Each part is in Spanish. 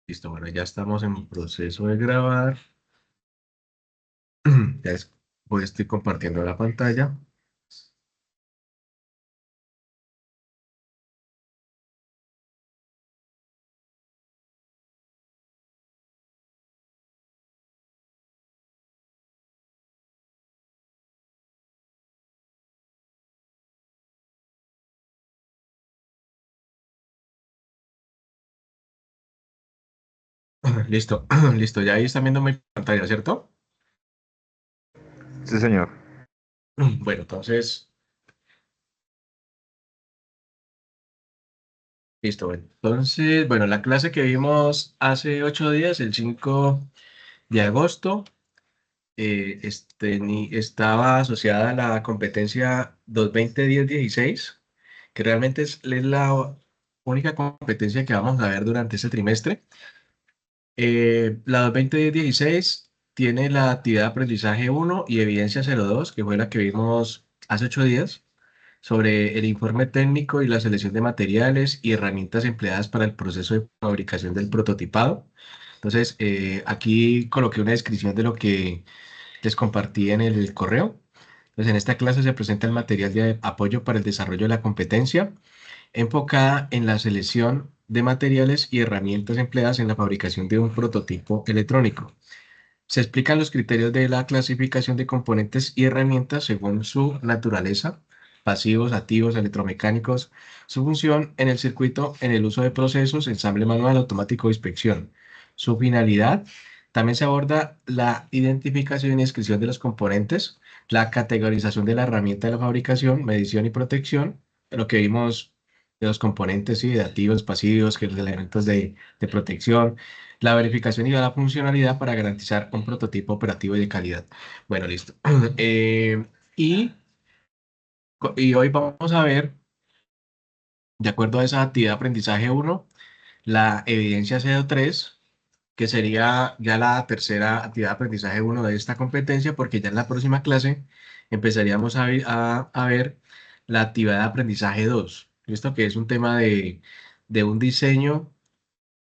Listo, bueno, ya estamos en proceso de grabar. Ya estoy compartiendo la pantalla. Listo, listo, ya ahí están viendo mi pantalla, ¿cierto? Sí, señor. Bueno, entonces, listo. Bueno, entonces, bueno, la clase que vimos hace 8 días, el 5 de agosto, estaba asociada a la competencia 220-10-16, que realmente es la única competencia que vamos a ver durante este trimestre. La 2016 tiene la actividad de aprendizaje 1 y evidencia 02, que fue la que vimos hace 8 días, sobre el informe técnico y la selección de materiales y herramientas empleadas para el proceso de fabricación del prototipado. Entonces, aquí coloqué una descripción de lo que les compartí en el correo. Entonces, en esta clase se presenta el material de apoyo para el desarrollo de la competencia enfocada en la selección de materiales y herramientas empleadas en la fabricación de un prototipo electrónico. Se explican los criterios de la clasificación de componentes y herramientas según su naturaleza, pasivos, activos, electromecánicos, su función en el circuito, en el uso de procesos, ensamble manual, automático, inspección. Su finalidad. También se aborda la identificación y descripción de los componentes, la categorización de la herramienta de la fabricación, medición y protección, lo que vimos de los componentes, sí, de activos, pasivos, que los elementos de protección, la verificación y la funcionalidad para garantizar un prototipo operativo y de calidad. Bueno, listo. Eh, y, y hoy vamos a ver, de acuerdo a esa actividad de aprendizaje 1, la evidencia CO3, que sería ya la tercera actividad de aprendizaje 1 de esta competencia, porque ya en la próxima clase empezaríamos a ver la actividad de aprendizaje 2. Esto que es un tema de un diseño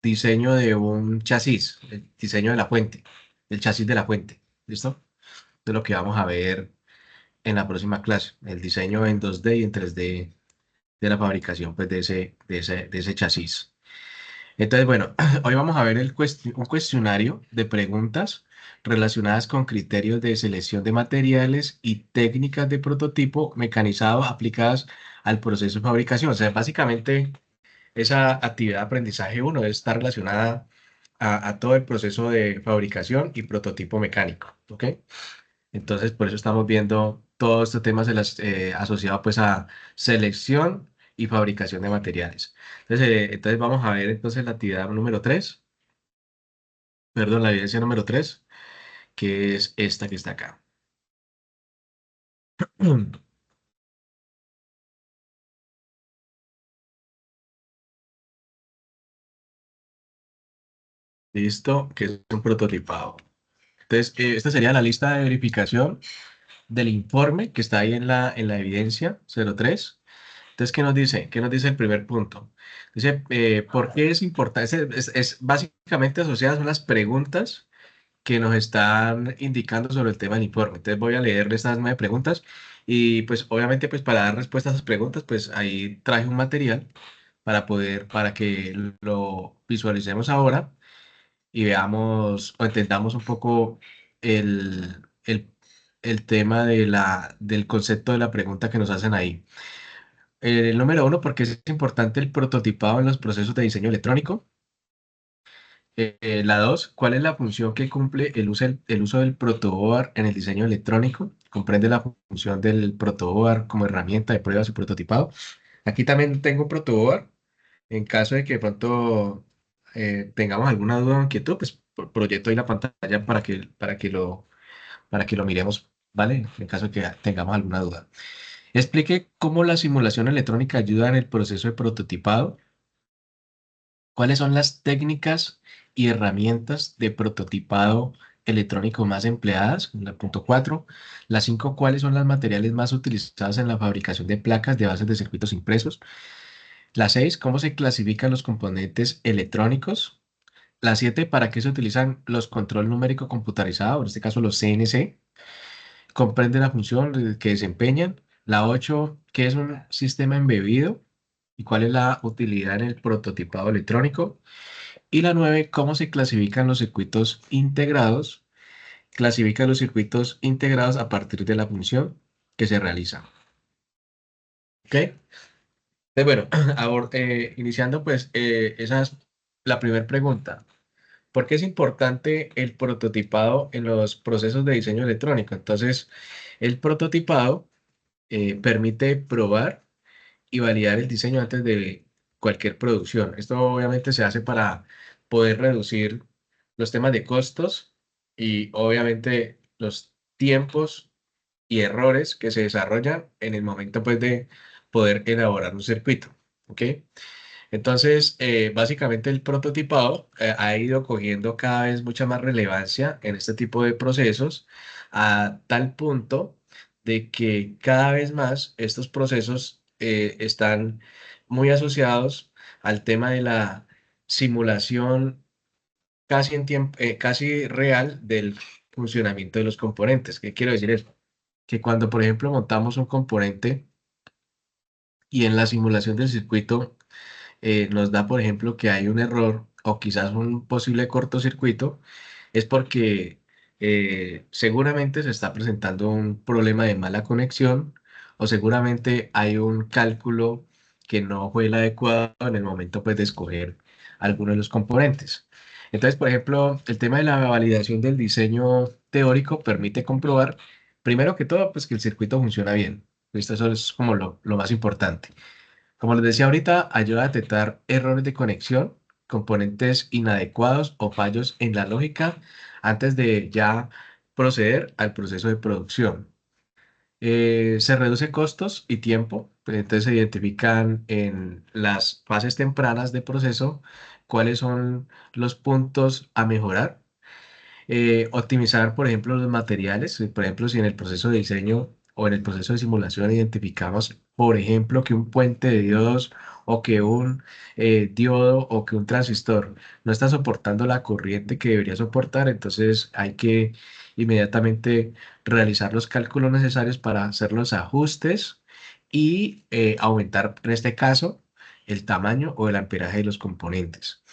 de un chasis, el diseño de la fuente, el chasis de la fuente. ¿Listo? De lo que vamos a ver en la próxima clase, el diseño en 2D y en 3D de la fabricación pues, de ese chasis. Entonces, bueno, hoy vamos a ver un cuestionario de preguntas relacionadas con criterios de selección de materiales y técnicas de prototipo mecanizado aplicadas al proceso de fabricación. O sea, básicamente esa actividad de aprendizaje uno está relacionada a todo el proceso de fabricación y prototipo mecánico, ¿ok? Entonces, por eso estamos viendo todos estos temas asociados pues a selección y fabricación de materiales. Entonces vamos a ver entonces la actividad número 3, perdón, la evidencia número 3, que es esta que está acá. Listo, que es un prototipado. Entonces, esta sería la lista de verificación del informe que está ahí en la evidencia 03. Entonces, ¿qué nos dice? ¿Qué nos dice el primer punto? Dice, ¿por qué es importante? Es básicamente asociadas son las preguntas que nos están indicando sobre el tema del informe. Entonces, voy a leer estas 9 preguntas y pues obviamente pues para dar respuesta a esas preguntas, pues ahí traje un material para que lo visualicemos ahora y veamos o entendamos un poco el, el, el tema del concepto de la pregunta que nos hacen ahí. El número uno, porque es importante el prototipado en los procesos de diseño electrónico. La dos, ¿cuál es la función que cumple el uso del protoboard en el diseño electrónico? Comprende la función del protoboard como herramienta de pruebas y prototipado. Aquí también tengo un protoboard. En caso de que de pronto tengamos alguna duda o inquietud, pues proyecto ahí la pantalla para que lo miremos, ¿vale? En caso de que tengamos alguna duda. Explique cómo la simulación electrónica ayuda en el proceso de prototipado. ¿Cuáles son las técnicas y herramientas de prototipado electrónico más empleadas? La punto 4. La 5. ¿Cuáles son los materiales más utilizados en la fabricación de placas de bases de circuitos impresos? La 6. ¿Cómo se clasifican los componentes electrónicos? La 7, ¿para qué se utilizan los control numérico computarizado? En este caso los CNC. Comprende la función que desempeñan. La 8, ¿qué es un sistema embebido? ¿Y cuál es la utilidad en el prototipado electrónico? Y la 9, ¿cómo se clasifican los circuitos integrados? Clasifica los circuitos integrados a partir de la función que se realiza. ¿Ok? Bueno, iniciando pues, esa es la primera pregunta. ¿Por qué es importante el prototipado en los procesos de diseño electrónico? Entonces, el prototipado permite probar y validar el diseño antes de cualquier producción. Esto obviamente se hace para poder reducir los temas de costos y obviamente los tiempos y errores que se desarrollan en el momento pues de poder elaborar un circuito. ¿Ok? Entonces, básicamente el prototipado ha ido cogiendo cada vez mucha más relevancia en este tipo de procesos a tal punto de que cada vez más estos procesos están muy asociados al tema de la simulación casi en tiempo, casi real del funcionamiento de los componentes. ¿Qué quiero decir eso? Que cuando, por ejemplo, montamos un componente y en la simulación del circuito nos da, por ejemplo, que hay un error o quizás un posible cortocircuito, es porque seguramente se está presentando un problema de mala conexión o seguramente hay un cálculo que no fue el adecuado en el momento pues, de escoger alguno de los componentes. Entonces, por ejemplo, el tema de la validación del diseño teórico permite comprobar, primero que todo, pues que el circuito funciona bien. Eso es como lo más importante. Como les decía ahorita, ayuda a detectar errores de conexión, componentes inadecuados o fallos en la lógica antes de ya proceder al proceso de producción. Se reduce costos y tiempo, pues, entonces se identifican en las fases tempranas de proceso cuáles son los puntos a mejorar. Optimizar, por ejemplo, los materiales. Por ejemplo, si en el proceso de diseño o en el proceso de simulación identificamos, por ejemplo, que un puente de diodos o que un diodo o que un transistor no está soportando la corriente que debería soportar, entonces hay que inmediatamente realizar los cálculos necesarios para hacer los ajustes y aumentar, en este caso, el tamaño o el amperaje de los componentes.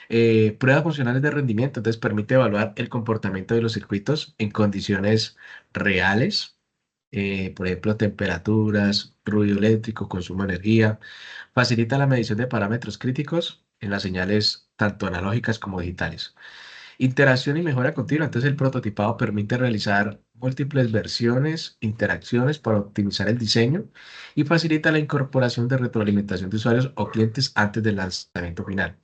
Pruebas funcionales de rendimiento, entonces permite evaluar el comportamiento de los circuitos en condiciones reales, por ejemplo, temperaturas, ruido eléctrico, consumo de energía. Facilita la medición de parámetros críticos en las señales tanto analógicas como digitales. Interacción y mejora continua. Entonces, el prototipado permite realizar múltiples versiones, interacciones para optimizar el diseño y facilita la incorporación de retroalimentación de usuarios o clientes antes del lanzamiento final.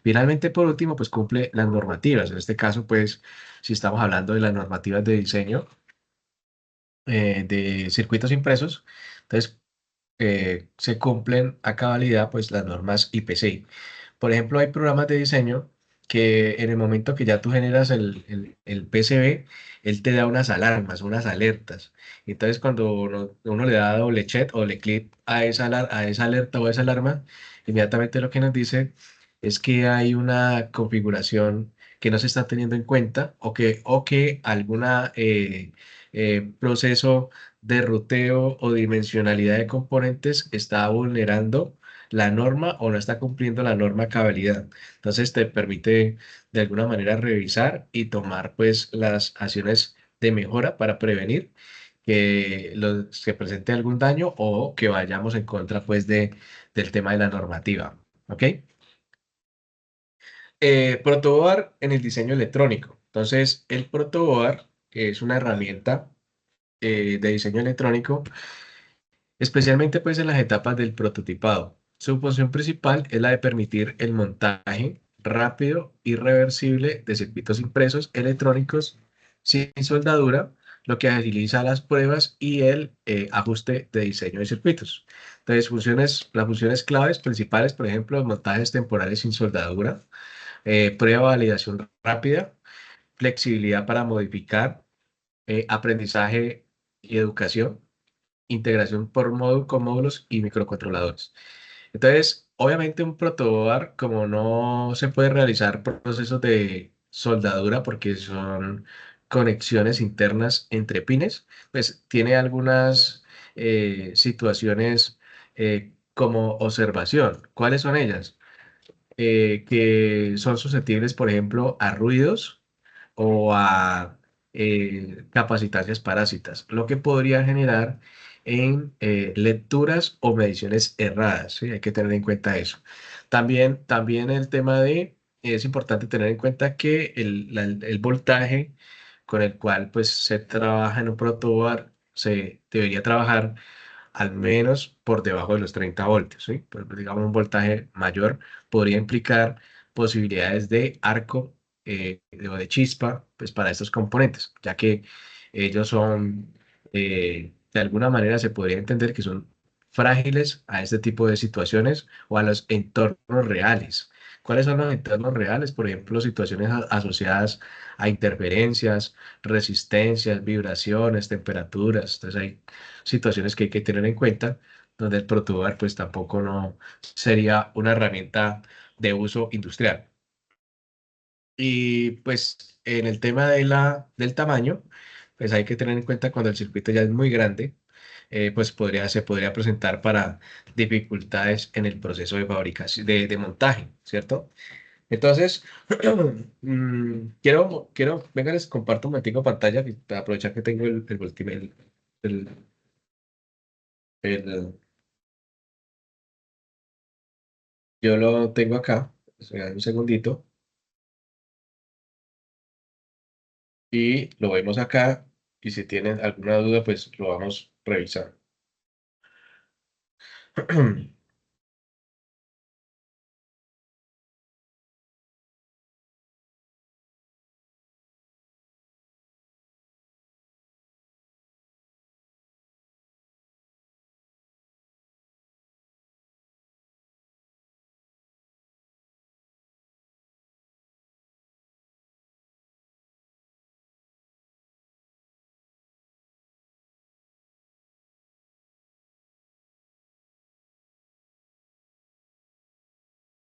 Finalmente, por último, pues cumple las normativas. En este caso, pues, si estamos hablando de las normativas de diseño de circuitos impresos, entonces se cumplen a cabalidad pues las normas IPCI. Por ejemplo, hay programas de diseño que en el momento que ya tú generas el PCB, él te da unas alarmas, unas alertas. Entonces, cuando uno le da doble check o doble clic a a esa alerta o a esa alarma, inmediatamente lo que nos dice es que hay una configuración que no se está teniendo en cuenta o que alguna proceso de ruteo o dimensionalidad de componentes está vulnerando la norma o no está cumpliendo la norma a cabalidad. Entonces te permite de alguna manera revisar y tomar pues las acciones de mejora para prevenir que se presente algún daño o que vayamos en contra pues del tema de la normativa. ¿Ok? Protoboard en el diseño electrónico. Entonces, el protoboard es una herramienta de diseño electrónico, especialmente pues en las etapas del prototipado. Su función principal es la de permitir el montaje rápido y reversible de circuitos impresos electrónicos sin soldadura, lo que agiliza las pruebas y el ajuste de diseño de circuitos. Entonces, las funciones claves principales, por ejemplo, montajes temporales sin soldadura, prueba de validación rápida, flexibilidad para modificar, aprendizaje y educación, integración por módulo con módulos y microcontroladores. Entonces, obviamente un protoboard, como no se puede realizar procesos de soldadura porque son conexiones internas entre pines, pues tiene algunas situaciones como observación. ¿Cuáles son ellas? Que son susceptibles, por ejemplo, a ruidos o a capacitancias parásitas, lo que podría generar en lecturas o mediciones erradas, ¿sí? Hay que tener en cuenta eso. También el tema es importante tener en cuenta que el voltaje con el cual pues, se trabaja en un protoboard se debería trabajar al menos por debajo de los 30 voltios, ¿sí? Pues, digamos, un voltaje mayor podría implicar posibilidades de arco o de chispa, pues para estos componentes, ya que ellos son, de alguna manera se podría entender que son frágiles a este tipo de situaciones o a los entornos reales. ¿Cuáles son los entornos reales? Por ejemplo, situaciones asociadas a interferencias, resistencias, vibraciones, temperaturas. Entonces hay situaciones que hay que tener en cuenta, donde el protoboard pues tampoco no sería una herramienta de uso industrial. Y pues en el tema del tamaño, pues hay que tener en cuenta cuando el circuito ya es muy grande, pues se podría presentar para dificultades en el proceso de fabricación, de montaje, ¿cierto? Entonces, venga, les comparto un momentico pantalla para aprovechar que tengo el, el- yo lo tengo acá, un segundito, y lo vemos acá, y si tienen alguna duda, pues lo vamos a revisar.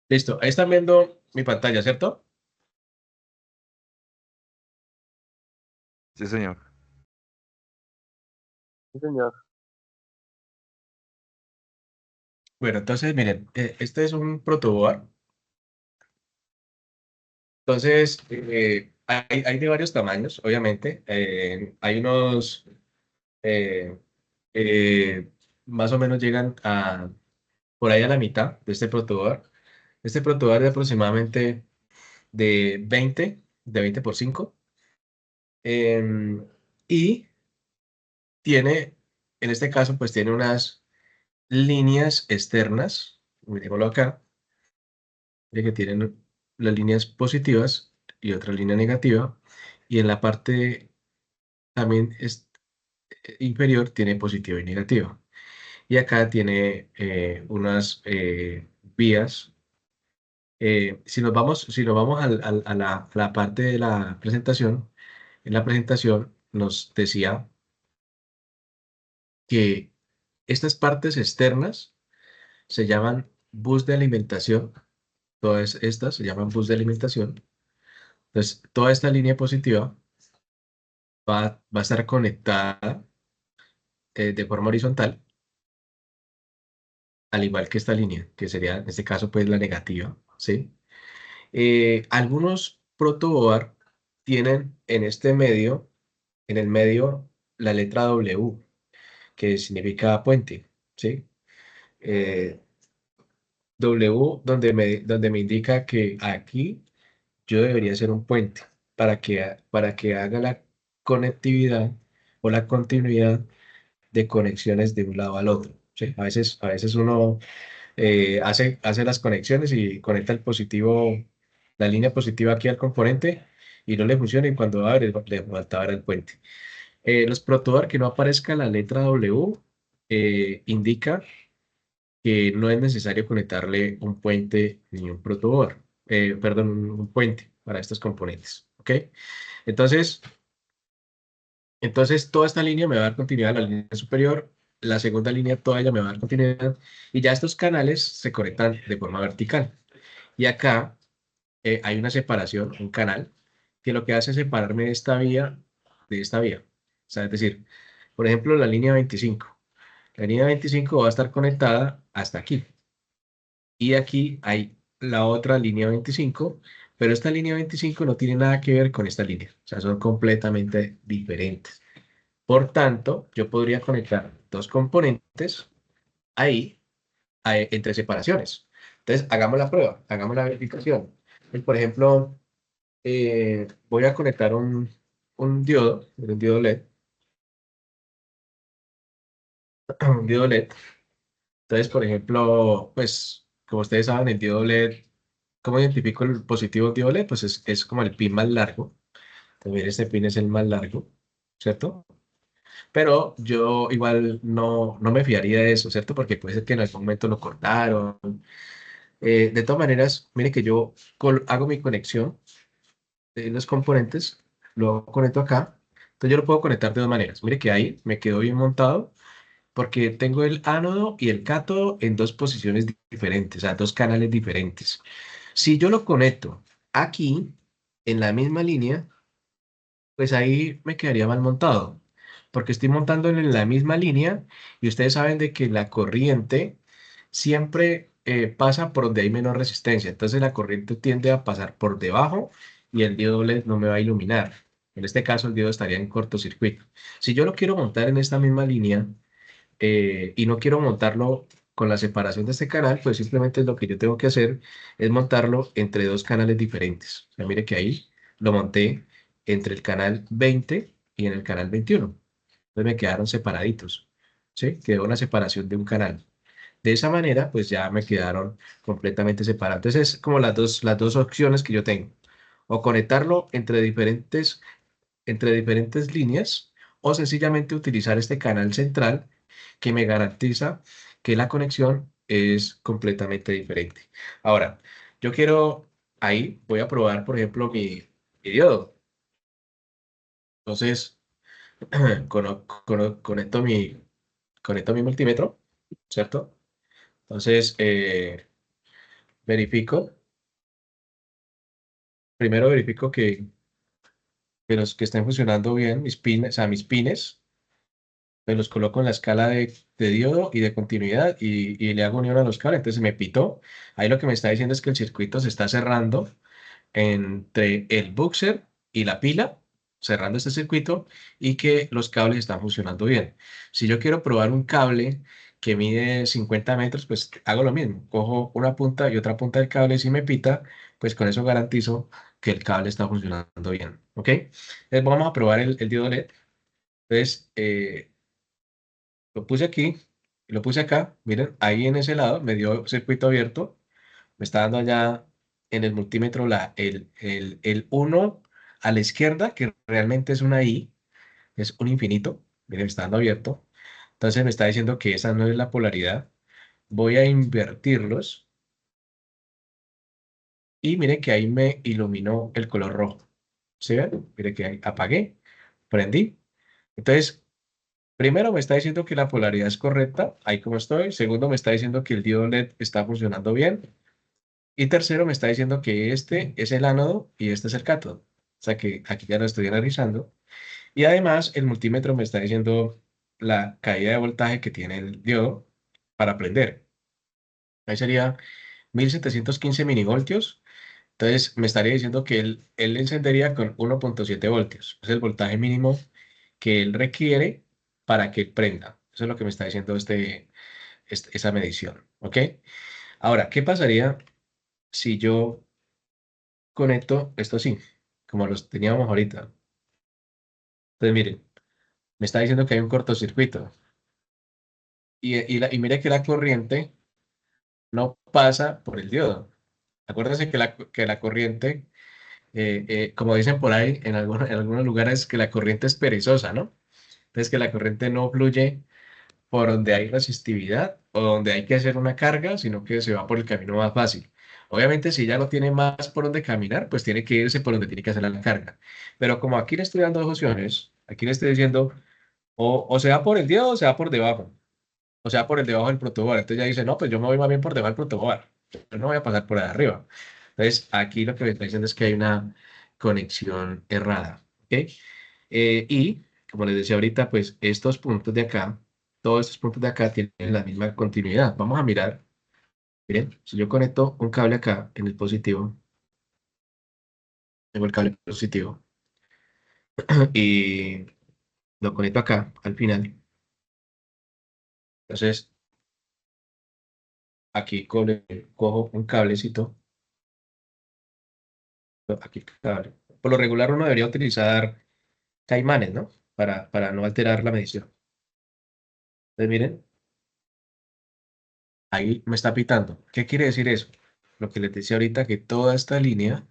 Listo, ahí están viendo mi pantalla, ¿cierto? Sí, señor. Sí, señor. Bueno, entonces, miren, este es un protoboard. Entonces, hay de varios tamaños, obviamente. Hay unos, eh, eh, más o menos llegan por ahí a la mitad de este protoboard. Este protoboard de aproximadamente de 20 por 5. Y tiene, en este caso, pues tiene unas líneas externas, miremoslo acá, de que tienen las líneas positivas y otra línea negativa. Y en la parte también inferior tiene positivo y negativo. Y acá tiene unas vías. Si nos vamos a la parte de la presentación, en la presentación nos decía que estas partes externas se llaman bus de alimentación. Todas estas se llaman bus de alimentación. Entonces, toda esta línea positiva va a estar conectada de forma horizontal, al igual que esta línea, que sería en este caso pues la negativa, ¿sí? Algunos protoboard tienen en el medio, la letra W, que significa puente, ¿sí? Eh, W donde me indica que aquí yo debería ser un puente para que haga la conectividad o la continuidad de conexiones de un lado al otro. ¿Sí? A veces uno hace las conexiones y conecta la línea positiva aquí al componente y no le funciona y cuando abre le falta ver el puente. Los protoboard que no aparezca la letra W indica que no es necesario conectarle un puente ni un protoboard, perdón, un puente para estos componentes. ¿Ok? Entonces, entonces toda esta línea me va a dar continuidad a la línea superior la segunda línea todavía me va a dar continuidad y ya estos canales se conectan de forma vertical. Y acá hay una separación, un canal, que lo que hace es separarme de esta vía de esta vía. O sea, es decir, por ejemplo, la línea 25. La línea 25 va a estar conectada hasta aquí. Y aquí hay la otra línea 25, pero esta línea 25 no tiene nada que ver con esta línea. O sea, son completamente diferentes. Por tanto, yo podría conectar dos componentes ahí, entre separaciones. Entonces, hagamos la prueba, hagamos la verificación. Entonces, por ejemplo, voy a conectar un diodo LED, un diodo LED. Entonces, por ejemplo, pues, como ustedes saben, el diodo LED, ¿cómo identifico el positivo diodo LED? Pues es como el pin más largo. Entonces, mire, este pin es el más largo, ¿cierto? Pero yo igual no me fiaría de eso, ¿cierto? Porque puede ser que en algún momento lo cortaron. De todas maneras, mire que yo hago mi conexión de los componentes, lo conecto acá. Entonces yo lo puedo conectar de dos maneras. Mire que ahí me quedó bien montado porque tengo el ánodo y el cátodo en dos posiciones diferentes, o sea, dos canales diferentes. Si yo lo conecto aquí, en la misma línea, pues ahí me quedaría mal montado, porque estoy montando en la misma línea y ustedes saben de que la corriente siempre pasa por donde hay menos resistencia. Entonces la corriente tiende a pasar por debajo y el diodo LED no me va a iluminar. En este caso el diodo estaría en cortocircuito. Si yo lo quiero montar en esta misma línea, y no quiero montarlo con la separación de este canal, pues simplemente lo que yo tengo que hacer es montarlo entre dos canales diferentes. O sea, mire que ahí lo monté entre el canal 20 y en el canal 21. Entonces me quedaron separaditos. ¿Sí? Quedó una separación de un canal. De esa manera, pues ya me quedaron completamente separados. Entonces, es como las dos opciones que yo tengo. O conectarlo entre diferentes líneas, o sencillamente utilizar este canal central que me garantiza que la conexión es completamente diferente. Ahora, yo quiero, ahí voy a probar, por ejemplo, mi diodo. Entonces, conecto mi multímetro, ¿cierto? Entonces, verifico, primero verifico que estén funcionando bien mis pines, o sea, mis pines. Me los coloco en la escala de diodo y de continuidad y le hago unión a los cables, entonces me pitó. Ahí lo que me está diciendo es que el circuito se está cerrando entre el boxer y la pila, cerrando este circuito y que los cables están funcionando bien. Si yo quiero probar un cable que mide 50 metros, pues hago lo mismo. Cojo una punta y otra punta del cable y si me pita, pues con eso garantizo que el cable está funcionando bien. ¿Ok? Entonces vamos a probar el diodo LED. Entonces, lo puse aquí y lo puse acá. Miren, ahí en ese lado me dio circuito abierto. Me está dando allá en el multímetro el 1 a la izquierda, que realmente es una I, es un infinito. Miren, me está dando abierto. Entonces me está diciendo que esa no es la polaridad. Voy a invertirlos y miren que ahí me iluminó el color rojo. ¿Sí ven? Miren que ahí apagué, prendí. Entonces, primero me está diciendo que la polaridad es correcta, ahí como estoy. Segundo, me está diciendo que el diodo LED está funcionando bien. Y tercero, me está diciendo que este es el ánodo y este es el cátodo. O sea que aquí ya lo estoy analizando. Y además, el multímetro me está diciendo la caída de voltaje que tiene el diodo para prender. Ahí sería 1715 milivoltios. Entonces, me estaría diciendo que él encendería con 1,7 voltios. Es el voltaje mínimo que él requiere para que prenda. Eso es lo que me está diciendo esa medición. ¿Ok? Ahora, ¿qué pasaría si yo conecto esto así, como los teníamos ahorita? Entonces, miren, me está diciendo que hay un cortocircuito. Y mire que la corriente no pasa por el diodo. Acuérdense que la corriente, como dicen por ahí en algunos lugares, que la corriente es perezosa, ¿no? Entonces, que la corriente no fluye por donde hay resistividad o donde hay que hacer una carga, sino que se va por el camino más fácil. Obviamente, si ya no tiene más por donde caminar, pues tiene que irse por donde tiene que hacer la carga. Pero como aquí le estoy dando dos opciones, aquí le estoy diciendo o se va por el diodo o se va por debajo. o sea, por el debajo del protoboard. Entonces ya dice, no, pues yo me voy más bien por debajo del protoboard. Yo no voy a pasar por ahí arriba. Entonces, aquí lo que me está diciendo es que hay una conexión errada. ¿Ok? Y, como les decía ahorita, pues estos puntos de acá, todos estos puntos de acá tienen la misma continuidad. Vamos a mirar. Miren, si yo conecto un cable acá en el positivo, tengo el cable positivo, y lo conecto acá al final. Entonces, aquí cojo un cablecito, aquí el cable. Por lo regular uno debería utilizar caimanes, ¿no? Para no alterar la medición. Entonces, miren, ahí me está pitando. ¿Qué quiere decir eso? Lo que les decía ahorita, que toda esta línea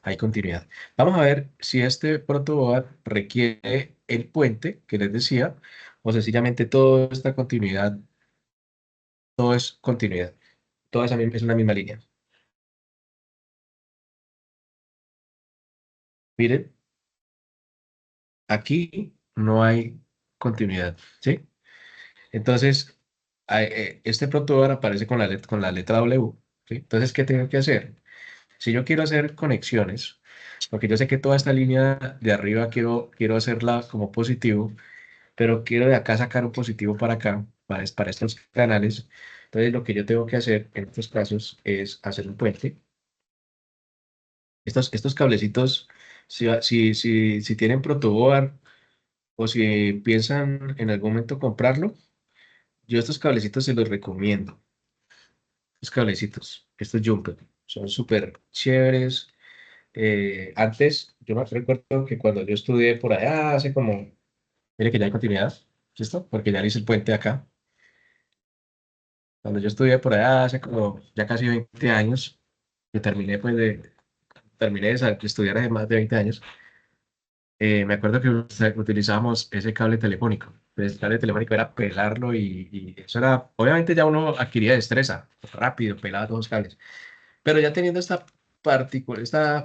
hay continuidad. Vamos a ver si este protoboard requiere el puente que les decía, o sencillamente toda esta continuidad, todo es continuidad. Toda esa es una misma línea. Miren, aquí no hay continuidad, ¿sí? Entonces, este protoboard aparece con la letra W, ¿sí? Entonces, ¿qué tengo que hacer? Si yo quiero hacer conexiones, porque yo sé que toda esta línea de arriba quiero hacerla como positivo, pero quiero de acá sacar un positivo para acá, para estos canales. Entonces, lo que yo tengo que hacer en estos casos es hacer un puente. Estos cablecitos, si tienen protoboard o si piensan en algún momento comprarlo, yo estos cablecitos se los recomiendo. Estos cablecitos, estos jumper, son súper chéveres. Antes, yo me recuerdo que cuando yo estudié por allá, hace como, mire que ya hay continuidad, ¿listo? Porque ya le hice el puente acá. Cuando yo estudié por allá, hace como ya casi 20 años, que terminé pues terminé de estudiar hace más de 20 años, me acuerdo que utilizábamos ese cable telefónico. Pues, el cable telefónico era pelarlo y eso era, obviamente ya uno adquiría destreza, rápido, pelaba todos los cables. Pero ya teniendo esta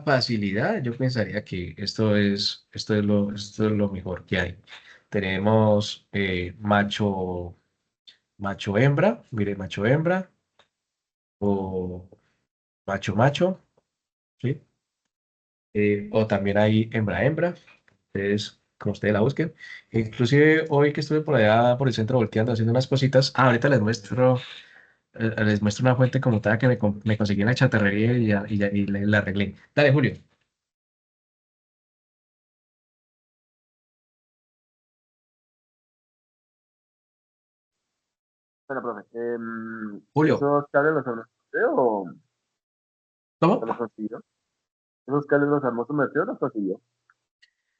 facilidad, yo pensaría que esto es lo mejor que hay. Tenemos macho hembra, mire, macho hembra o macho macho, ¿sí? O también hay hembra hembra, entonces, como ustedes la busquen. Inclusive hoy que estuve por allá por el centro volteando, haciendo unas cositas, ahorita les muestro una fuente como tal que me conseguí en la chatarrería y la arreglé. Dale, Julio. Bueno, profe, Julio, ¿esos cables los armó usted o ¿cómo? los consiguió? ¿Esos cables los armó su merced o los consiguió?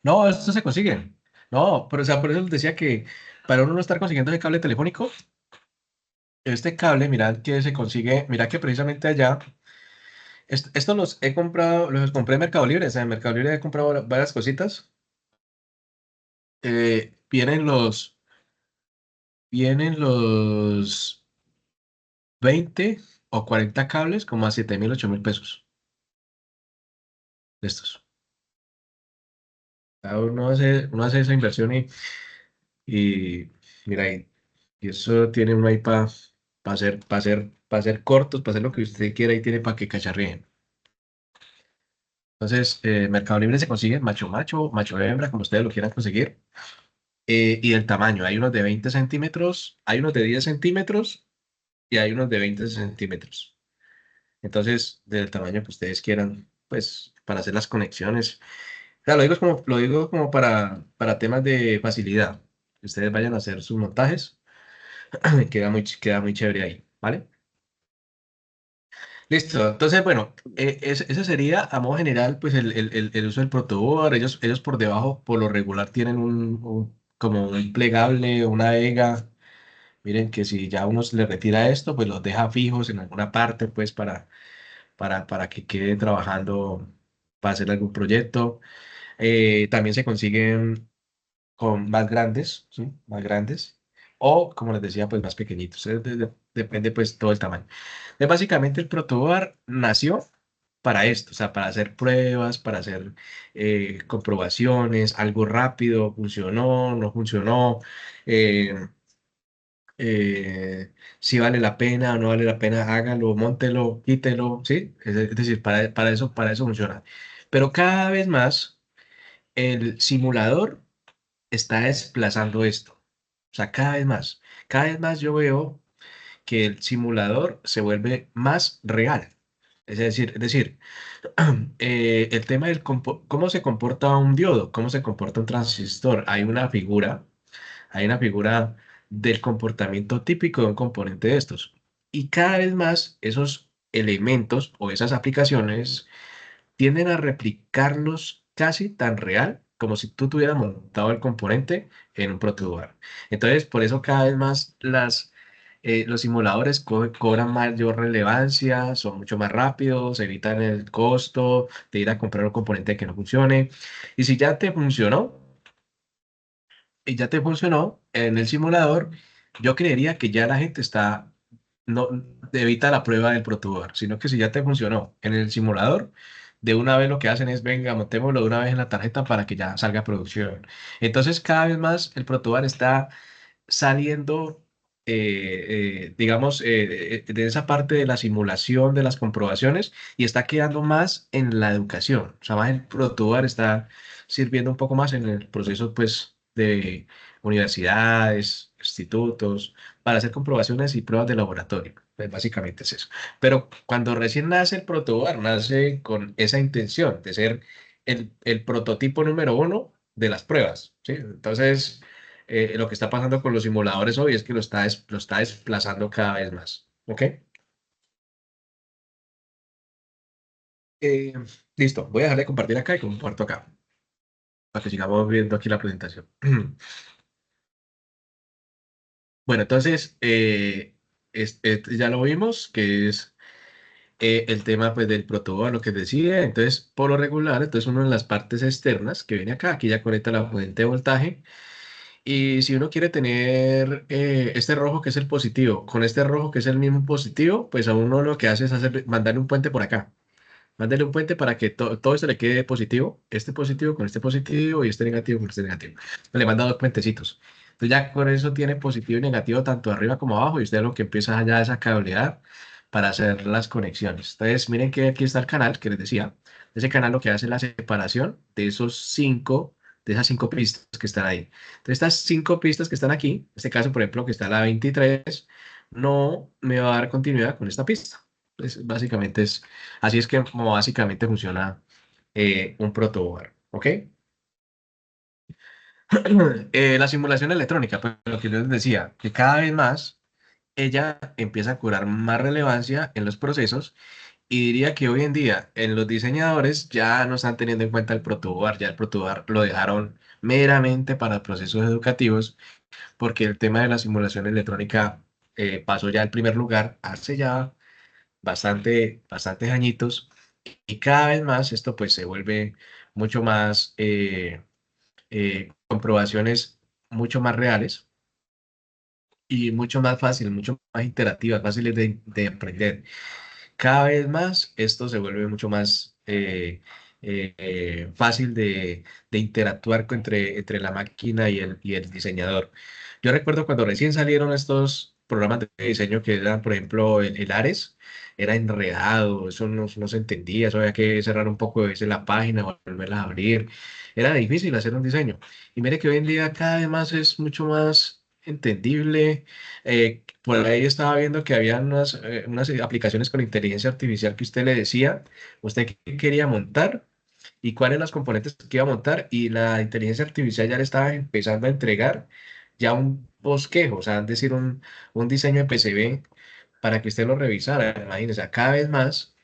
No, esto se consigue. No, pero o sea, por eso les decía que para uno no estar consiguiendo ese cable telefónico, este cable, mirad que se consigue, mirad que precisamente allá, estos los he comprado, los compré en Mercado Libre, o sea, en Mercado Libre he comprado varias cositas. Vienen los 20 o 40 cables como a 7.000, 8.000 pesos de estos. Uno hace esa inversión y mira, y eso tiene uno ahí para hacer cortos, para hacer lo que usted quiera y tiene para que cacharríen. Entonces, Mercado Libre se consigue macho macho, macho hembra, como ustedes lo quieran conseguir. Y el tamaño, hay unos de 20 centímetros, hay unos de 10 centímetros y hay unos de 20 centímetros. Entonces, del tamaño que ustedes quieran, pues, para hacer las conexiones. O sea, lo digo como para temas de facilidad. Que ustedes vayan a hacer sus montajes, queda muy chévere ahí, ¿vale? Listo. Entonces, bueno, ese sería a modo general, pues, el uso del protoboard. Ellos por debajo, por lo regular, tienen como un plegable, una vega. Miren que si ya uno se le retira esto, pues los deja fijos en alguna parte, pues, para que quede trabajando para hacer algún proyecto. También se consiguen con más grandes, ¿sí? Más grandes. O, como les decía, pues más pequeñitos. Depende, pues, todo el tamaño. Básicamente, el protoboard nació para esto, o sea, para hacer pruebas, para hacer comprobaciones, algo rápido, funcionó, no funcionó. eh, si vale la pena o no vale la pena, hágalo, móntelo, quítelo, ¿sí? Es decir, para eso funciona. Pero cada vez más el simulador está desplazando esto. O sea, cada vez más yo veo que el simulador se vuelve más real. Es decir, el tema del cómo se comporta un diodo, cómo se comporta un transistor. Hay una figura del comportamiento típico de un componente de estos. Y cada vez más esos elementos o esas aplicaciones tienden a replicarlos casi tan real como si tú tuvieras montado el componente en un protoboard. Entonces, por eso cada vez más los simuladores cobran mayor relevancia, son mucho más rápidos, evitan el costo de ir a comprar un componente que no funcione. Y si ya te funcionó, en el simulador, yo creería que ya la gente no evita la prueba del protoboard, sino que si ya te funcionó en el simulador, de una vez lo que hacen es, venga, montémoslo de una vez en la tarjeta para que ya salga a producción. Entonces, cada vez más el protoboard está saliendo, digamos, de esa parte de la simulación, de las comprobaciones, y está quedando más en la educación. O sea, más el protoboard está sirviendo un poco más en el proceso, pues, de universidades, institutos, para hacer comprobaciones y pruebas de laboratorio. Pues básicamente es eso. Pero cuando recién nace el protoboard, nace con esa intención de ser el prototipo número uno de las pruebas, ¿sí? Entonces, lo que está pasando con los simuladores hoy es que lo está desplazando cada vez más. ¿Ok? Eh, listo, voy a dejar de compartir acá y comparto acá para que sigamos viendo aquí la presentación. Bueno, entonces, ya lo vimos, que es el tema pues, del protocolo, lo que decía. Entonces, por lo regular, entonces una de las partes externas que viene acá, aquí ya conecta la fuente de voltaje. Y si uno quiere tener este rojo que es el positivo, con este rojo que es el mismo positivo, pues a uno lo que hace es mandarle un puente por acá. Mándale un puente para que todo esto le quede positivo, este positivo con este positivo y este negativo con este negativo. Le manda dos puentecitos. Entonces ya con eso tiene positivo y negativo tanto arriba como abajo y usted lo que empieza ya es a cablear para hacer las conexiones. Entonces miren que aquí está el canal que les decía. Ese canal lo que hace es la separación de esas cinco pistas que están ahí. Entonces estas cinco pistas que están aquí, en este caso por ejemplo que está la 23, no me va a dar continuidad con esta pista. Pues básicamente así es que como básicamente funciona un protoboard, ¿ok? La simulación electrónica, pues lo que yo les decía, que cada vez más ella empieza a cobrar más relevancia en los procesos y diría que hoy en día en los diseñadores ya no están teniendo en cuenta el protoboard, ya el protoboard lo dejaron meramente para procesos educativos porque el tema de la simulación electrónica pasó ya al primer lugar hace ya bastantes añitos. Y cada vez más esto pues se vuelve mucho más comprobaciones mucho más reales y mucho más fácil, mucho más interactivas, fáciles de aprender. Cada vez más esto se vuelve mucho más fácil de interactuar entre la máquina y el diseñador. Yo recuerdo cuando recién salieron estos programas de diseño que eran, por ejemplo, el Ares, era enredado, eso no se entendía, eso había que cerrar un poco de veces la página, volverla a abrir. Era difícil hacer un diseño. Y mire que hoy en día cada vez más es mucho más entendible. Por ahí estaba viendo que había unas aplicaciones con inteligencia artificial que usted le decía, usted qué quería montar y cuáles los componentes que iba a montar y la inteligencia artificial ya le estaba empezando a entregar ya un bosquejo, o sea, es decir, un diseño de PCB para que usted lo revisara. Imagínese, cada vez más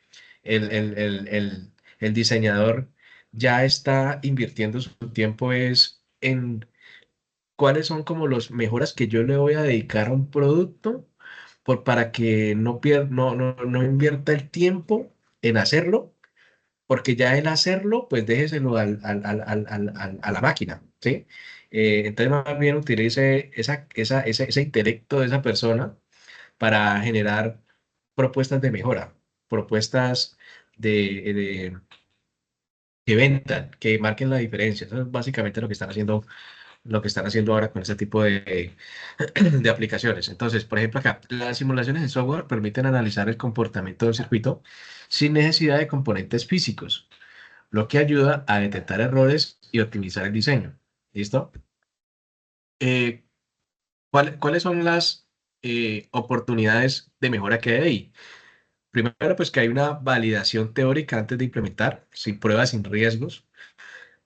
el diseñador ya está invirtiendo su tiempo es en cuáles son como los mejoras que yo le voy a dedicar a un producto para que no invierta el tiempo en hacerlo, porque ya el hacerlo, pues déjeselo a la máquina, ¿sí? Entonces más bien utilice ese intelecto de esa persona para generar propuestas de mejora, propuestas de, que vendan, que marquen la diferencia. Eso es básicamente lo que están haciendo lo que están haciendo ahora con ese tipo de aplicaciones. Entonces, por ejemplo, acá, las simulaciones de software permiten analizar el comportamiento del circuito sin necesidad de componentes físicos, lo que ayuda a detectar errores y optimizar el diseño. ¿Listo? Eh, ¿Cuáles son las oportunidades de mejora que hay ahí? Primero, pues que hay una validación teórica antes de implementar, sin pruebas, sin riesgos.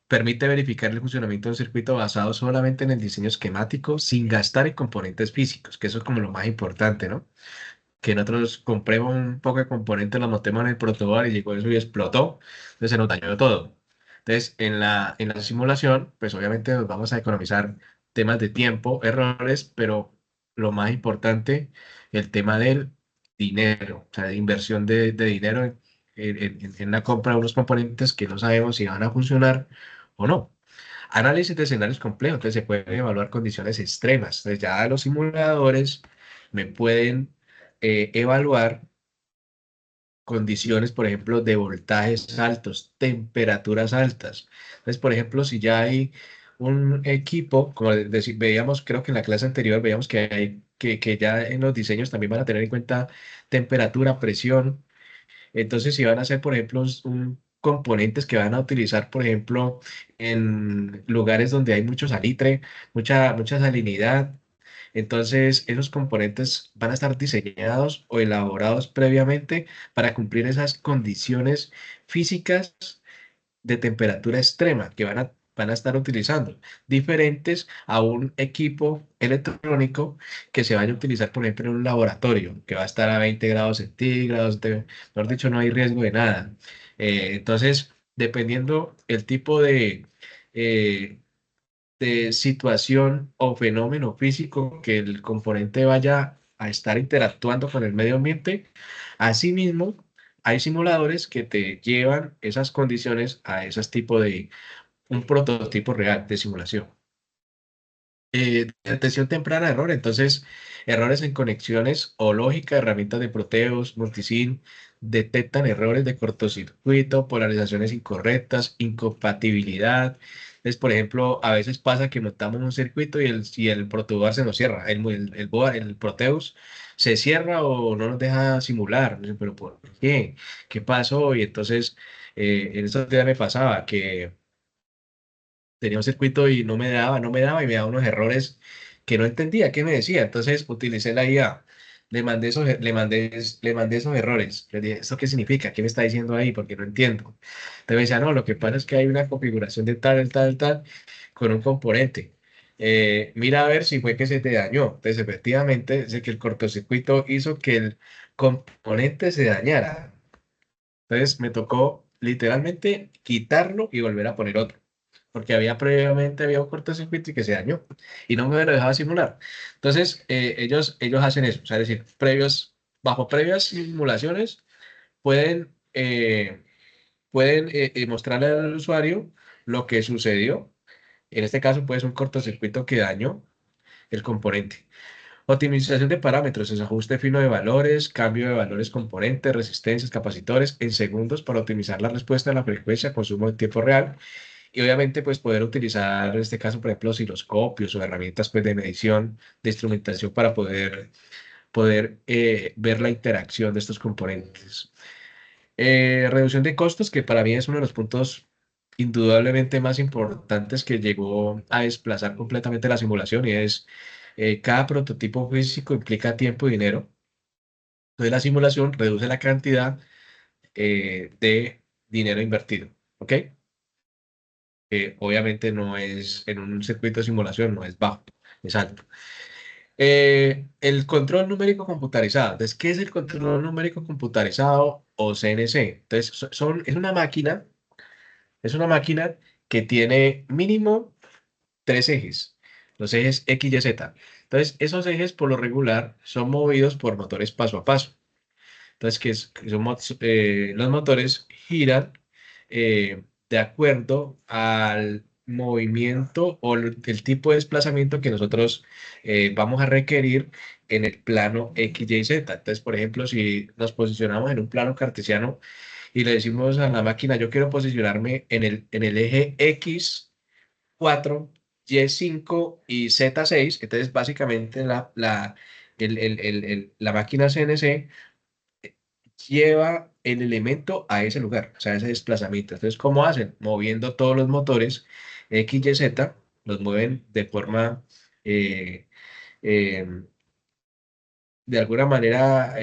Permite verificar el funcionamiento de un circuito basado solamente en el diseño esquemático, sin gastar en componentes físicos, que eso es como lo más importante, ¿no? Que nosotros compremos un poco de componentes, lo montemos en el protoboard y llegó eso y explotó, entonces se nos dañó todo. Entonces, en la simulación, pues obviamente nos vamos a economizar temas de tiempo, errores, pero lo más importante, el tema del dinero, o sea, de inversión de dinero en la compra de unos componentes que no sabemos si van a funcionar o no. Análisis de escenarios complejos, entonces se pueden evaluar condiciones extremas. Entonces ya los simuladores me pueden evaluar condiciones, por ejemplo, de voltajes altos, temperaturas altas. Entonces, por ejemplo, si ya hay un equipo, como veíamos, creo que en la clase anterior veíamos que hay que ya en los diseños también van a tener en cuenta temperatura, presión. Entonces, si van a hacer, por ejemplo, componentes que van a utilizar, por ejemplo, en lugares donde hay mucho salitre, mucha salinidad, entonces esos componentes van a estar diseñados o elaborados previamente para cumplir esas condiciones físicas de temperatura extrema que van a estar utilizando, diferentes a un equipo electrónico que se vaya a utilizar, por ejemplo, en un laboratorio, que va a estar a 20 grados centígrados, mejor dicho, no hay riesgo de nada. Entonces, dependiendo el tipo eh, de situación o fenómeno físico que el componente vaya a estar interactuando con el medio ambiente, asimismo, hay simuladores que te llevan esas condiciones a esos tipos de un prototipo real de simulación. Detección temprana de error, entonces errores en conexiones o lógica, herramientas de Proteus, Multisim, detectan errores de cortocircuito, polarizaciones incorrectas, incompatibilidad. Entonces, por ejemplo, a veces pasa que montamos un circuito y el protoboard se nos cierra, el Proteus se cierra o no nos deja simular. Pero ¿por qué? ¿Qué pasó? Y entonces, en estos días me pasaba que tenía un circuito y no me daba y me daba unos errores que no entendía qué me decía. Entonces utilicé la IA, le mandé esos errores. Le dije, ¿esto qué significa? ¿Qué me está diciendo ahí? Porque no entiendo. Entonces me decía, no, lo que pasa es que hay una configuración de tal, tal, tal, con un componente. Mira a ver si fue que se te dañó. Entonces, efectivamente, es que el cortocircuito hizo que el componente se dañara. Entonces, me tocó literalmente quitarlo y volver a poner otro porque previamente había un cortocircuito y que se dañó y no me lo dejaba simular. Entonces, ellos hacen eso, o sea, es decir, bajo previas simulaciones pueden mostrarle al usuario lo que sucedió. En este caso, puede ser un cortocircuito que dañó el componente. Optimización de parámetros, es ajuste fino de valores, cambio de valores componentes, resistencias, capacitores en segundos para optimizar la respuesta a la frecuencia, consumo en tiempo real y obviamente, pues poder utilizar, en este caso, por ejemplo, osciloscopios o herramientas pues, de medición, de instrumentación para poder ver la interacción de estos componentes. Reducción de costos, que para mí es uno de los puntos indudablemente más importantes que llegó a desplazar completamente la simulación y es cada prototipo físico implica tiempo y dinero. Entonces la simulación reduce la cantidad de dinero invertido. ¿Ok? Obviamente no es en un circuito de simulación, no es bajo, es alto. El control numérico computarizado. Entonces, ¿qué es el control numérico computarizado o CNC? Entonces, es una máquina que tiene mínimo tres ejes, los ejes X, Y, Z. Entonces, esos ejes por lo regular son movidos por motores paso a paso. Entonces, los motores giran de acuerdo al movimiento o el tipo de desplazamiento que nosotros vamos a requerir en el plano X, Y, Z. Entonces, por ejemplo, si nos posicionamos en un plano cartesiano y le decimos a la máquina, yo quiero posicionarme en el eje X4, Y5 y Z6. Entonces, básicamente, la máquina CNC lleva el elemento a ese lugar, o sea, ese desplazamiento. Entonces, ¿cómo hacen? Moviendo todos los motores X, Y, Z, los mueven de forma, eh, eh, de alguna manera,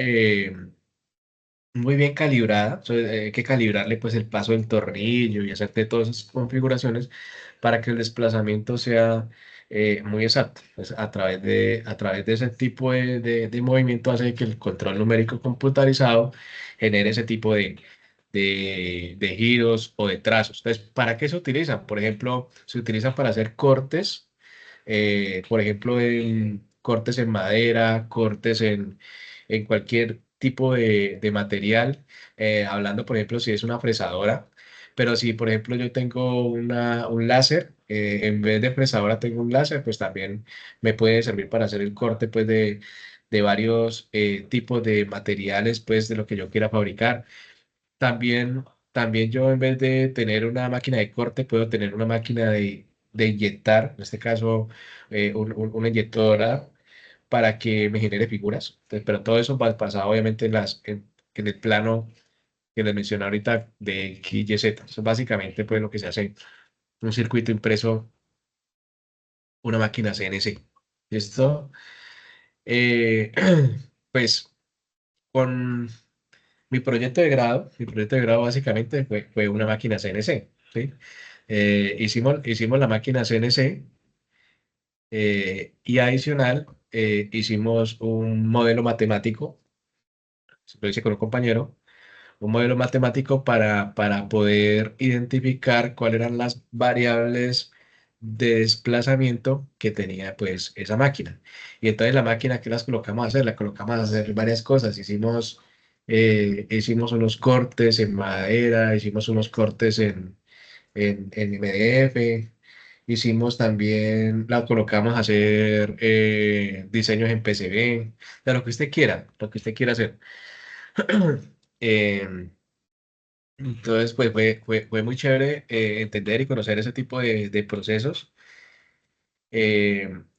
muy bien calibrada. Hay que calibrarle pues el paso del tornillo y hacerte todas esas configuraciones para que el desplazamiento sea muy exacto. Pues, a través de ese tipo de movimiento hace que el control numérico computarizado genere ese tipo de giros o de trazos. Entonces, ¿para qué se utilizan? Por ejemplo, se utilizan para hacer cortes, por ejemplo, en cortes en madera, cortes en cualquier tipo de material, hablando, por ejemplo, si es una fresadora, pero si, por ejemplo, yo tengo un láser, en vez de fresadora tengo un láser, pues también me puede servir para hacer el corte, pues, de varios tipos de materiales, pues, de lo que yo quiera fabricar. También yo en vez de tener una máquina de corte, puedo tener una máquina de inyectar, en este caso una inyectora para que me genere figuras. Entonces, pero todo eso va basado obviamente en el plano que les mencioné ahorita de X, Y, Z. Eso es básicamente pues lo que se hace un circuito impreso, una máquina CNC. Esto, eh, pues con mi proyecto de grado básicamente fue una máquina CNC, ¿sí? Hicimos la máquina CNC, y adicional hicimos un modelo matemático, lo hice con un compañero, un modelo matemático para poder identificar cuáles eran las variables de desplazamiento que tenía pues esa máquina. Y entonces la máquina, ¿qué las colocamos a hacer? La colocamos a hacer varias cosas. Hicimos unos cortes en madera, hicimos unos cortes en MDF, hicimos también, la colocamos a hacer diseños en PCB, de lo que usted quiera, lo que usted quiera hacer. Em, entonces, pues fue muy chévere entender y conocer ese tipo de procesos.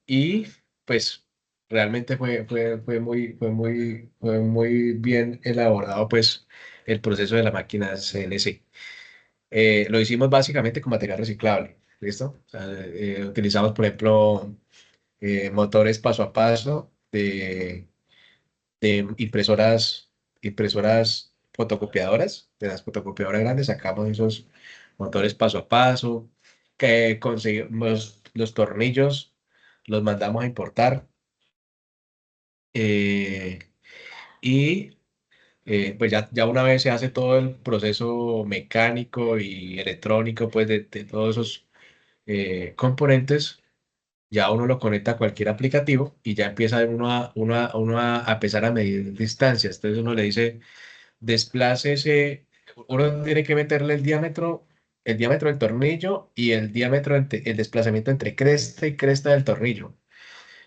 Y pues realmente fue muy bien elaborado pues el proceso de la máquina CNC. Lo hicimos básicamente con material reciclable, ¿listo? O sea, utilizamos, por ejemplo, motores paso a paso de impresoras fotocopiadoras, de las fotocopiadoras grandes, sacamos esos motores paso a paso, que conseguimos los tornillos, los mandamos a importar, eh, y pues ya una vez se hace todo el proceso mecánico y electrónico pues de todos esos componentes, ya uno lo conecta a cualquier aplicativo y ya empieza uno a empezar a medir distancias. Entonces uno le dice, desplácese, uno tiene que meterle el diámetro del tornillo y el desplazamiento entre cresta y cresta del tornillo.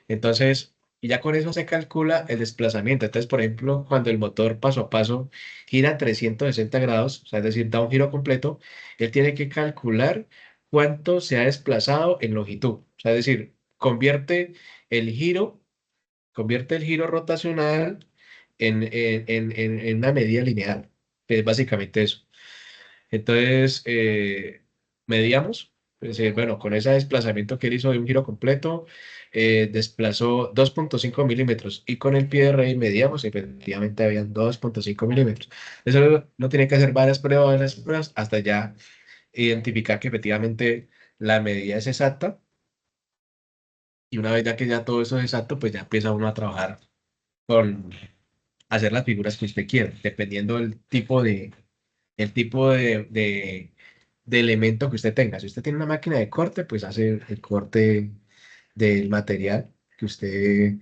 Entonces, y ya con eso se calcula el desplazamiento. Entonces, por ejemplo, cuando el motor paso a paso gira 360 grados, o sea, es decir, da un giro completo, él tiene que calcular cuánto se ha desplazado en longitud. O sea, es decir, el giro, convierte el giro rotacional en una medida lineal, que es básicamente eso. Entonces, medíamos, es decir, bueno, con ese desplazamiento que él hizo de un giro completo, desplazó 2,5 milímetros y con el pie de rey medíamos y efectivamente habían 2,5 milímetros. Eso no tiene que hacer varias pruebas hasta ya identificar que efectivamente la medida es exacta, y una vez ya que ya todo eso es exacto, pues ya empieza uno a trabajar con hacer las figuras que usted quiere, dependiendo el tipo de elemento que usted tenga. Si usted tiene una máquina de corte, pues hace el corte del material que usted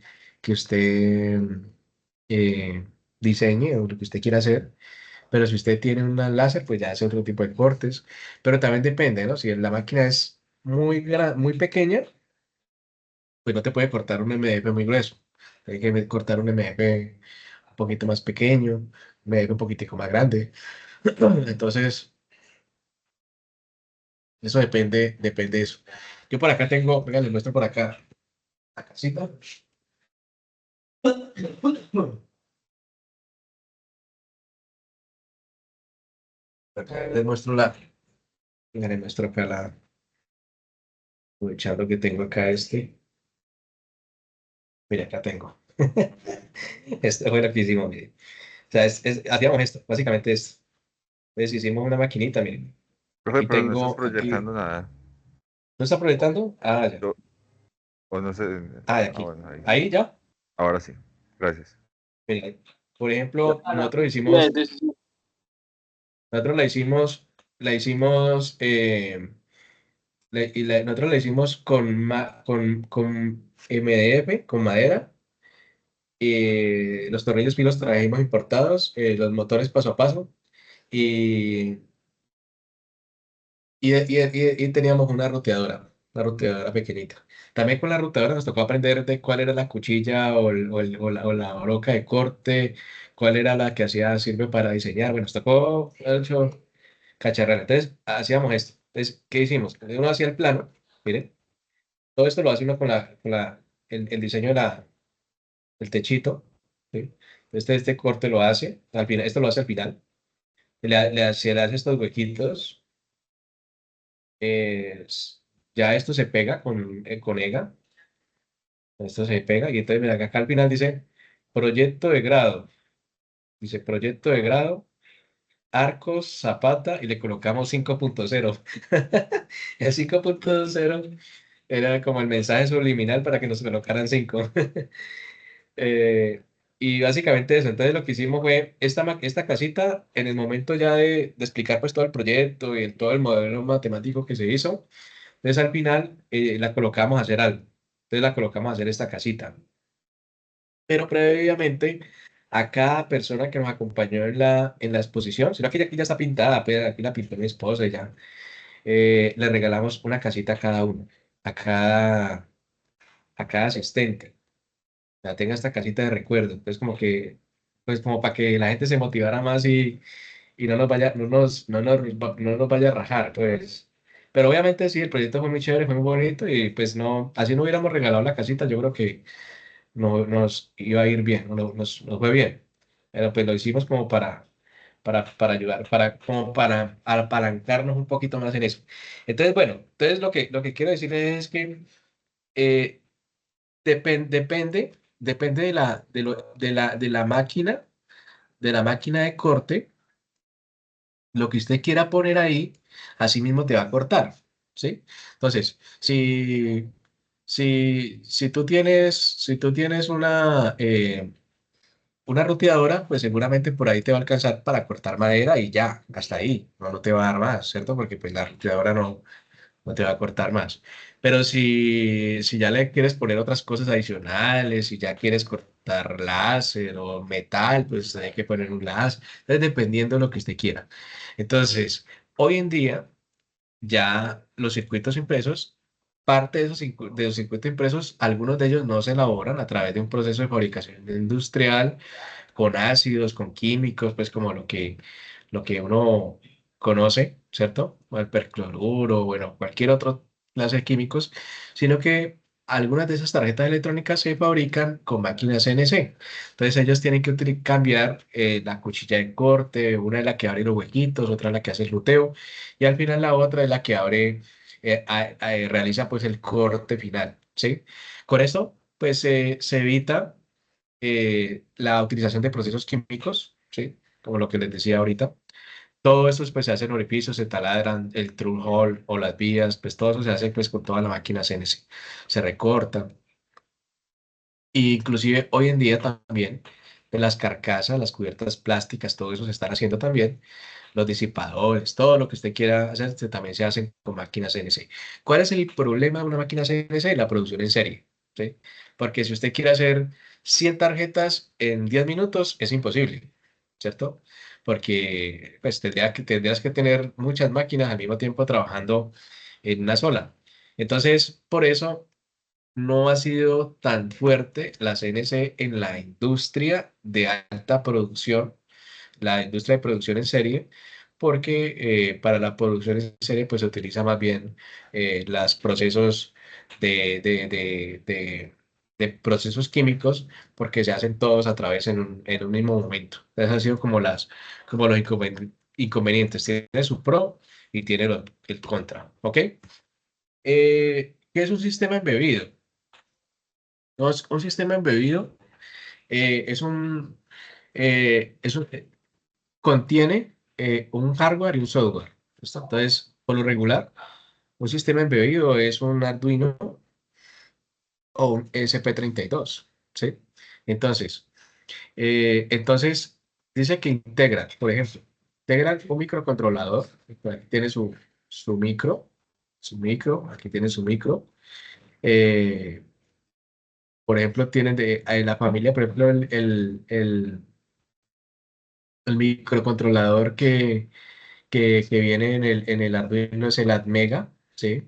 eh, diseñe o lo que usted quiera hacer. Pero si usted tiene una láser, pues ya hace otro tipo de cortes. Pero también depende, ¿no? Si la máquina es muy pequeña, pues no te puede cortar un MDF muy grueso. Hay que cortar un MDF un poquito más pequeño, un MDF un poquitico más grande. Entonces, Eso depende de eso. Yo por acá tengo, venga, les muestro por acá la casita. Acá les muestro venga, les muestro acá aprovechando que tengo acá mira, acá tengo. Esto fue lo que hicimos, mire. O sea, hacíamos esto, básicamente esto. Entonces hicimos una maquinita, miren. Profe, Aquí pero no estás tengo, aquí, proyectando nada. ¿no está proyectando? Ah, ya. Yo- o no sé. Ah, Aquí. bueno, ahí. Ahí ya. Ahora sí. Gracias. Mira, por Ya, ejemplo, no. Ya, entonces, nosotros la hicimos, nosotros la hicimos con MDF, con madera. Los tornillos sí los trajimos importados, los motores paso a paso. Y, y teníamos una ruteadora pequeñita. También con la ruteadora nos tocó aprender de cuál era la cuchilla o la broca de corte, cuál era la que sirve para diseñar. Bueno, nos tocó mucho cacharrar. Entonces, hacíamos esto. Entonces, ¿qué hicimos? Uno hacía el plano, miren, todo esto lo hace uno con el diseño del techito, ¿sí? Entonces, este corte lo hace, al final, esto lo hace al final. Se le hace estos huequitos. Ya esto se pega con EGA, esto se pega y entonces mira, acá al final dice proyecto de grado, dice proyecto de grado, Arcos, Zapata y le colocamos 5.0. El 5.0 era como el mensaje subliminal para que nos colocaran 5. Eh, y básicamente eso, entonces lo que hicimos fue esta casita, en el momento ya de explicar pues todo el proyecto y todo el modelo matemático que se hizo. Entonces al final la colocamos a hacer algo. Entonces la colocamos a hacer esta casita. Pero previamente a cada persona que nos acompañó en la exposición, sino que aquí ya está pintada, pues, aquí la pintó mi esposa y ya, le regalamos una casita a cada uno, a cada asistente. Ya tenga esta casita de recuerdo. Entonces como que, pues como para que la gente se motivara más y no nos vaya a rajar, pues. Pero obviamente sí, el proyecto fue muy chévere, fue muy bonito y pues no, así no hubiéramos regalado la casita, yo creo que no, nos iba a ir bien, nos fue bien. Pero pues lo hicimos como para ayudar, como para apalancarnos un poquito más en eso. Entonces, bueno, entonces lo que quiero decir es que eh, depende de la máquina de corte lo que usted quiera poner ahí, así mismo te va a cortar, ¿sí? Entonces, si tú tienes una ruteadora, pues seguramente por ahí te va a alcanzar para cortar madera y ya, hasta ahí, no te va a dar más, ¿cierto? Porque pues la ruteadora no te va a cortar más. Pero si ya le quieres poner otras cosas adicionales, si ya quieres cortar láser o metal, pues hay que poner un láser. Entonces, dependiendo de lo que usted quiera. Entonces, hoy en día, ya los circuitos impresos, parte de los circuitos impresos, algunos de ellos no se elaboran a través de un proceso de fabricación industrial con ácidos, con químicos, pues como lo que uno conoce, ¿cierto? O el percloruro, bueno, cualquier otro clase de químicos, sino que algunas de esas tarjetas electrónicas se fabrican con máquinas CNC. Entonces ellos tienen que cambiar la cuchilla de corte, una es la que abre los huequitos, otra es la que hace el ruteo, y al final la otra es la que abre, realiza pues el corte final, ¿sí? Con esto, pues se evita la utilización de procesos químicos, ¿sí? Como lo que les decía ahorita. Todo esto pues, se hace en orificios, se taladran el through hole o las vías, pues todo eso se hace pues con toda la máquina CNC. Se recorta. Y inclusive hoy en día también en las carcasas, las cubiertas plásticas, todo eso se están haciendo también. Los disipadores, todo lo que usted quiera hacer, también se hacen con máquinas CNC. ¿Cuál es el problema de una máquina CNC? La producción en serie, ¿sí? Porque si usted quiere hacer 100 tarjetas en 10 minutos, es imposible, ¿cierto? Porque pues, tendrías que tener muchas máquinas al mismo tiempo trabajando en una sola. Entonces, por eso no ha sido tan fuerte la CNC en la industria de alta producción, la industria de producción en serie, porque para la producción en serie pues se utiliza más bien los procesos de procesos químicos porque se hacen todos a través en un mismo momento. Entonces han sido como los inconvenientes. Tiene su pro y tiene el contra. ¿Ok? ¿Qué es un sistema embebido? No, un sistema embebido es contiene un hardware y un software. ¿Listo? Entonces, por lo regular, un sistema embebido es un Arduino o un ESP32, ¿sí? Entonces, dice que integra, por ejemplo, integra un microcontrolador. Aquí tiene su micro, aquí tiene su micro. Eh, por ejemplo, tienen la familia, por ejemplo, el microcontrolador que viene en el Arduino es el Atmega, ¿sí?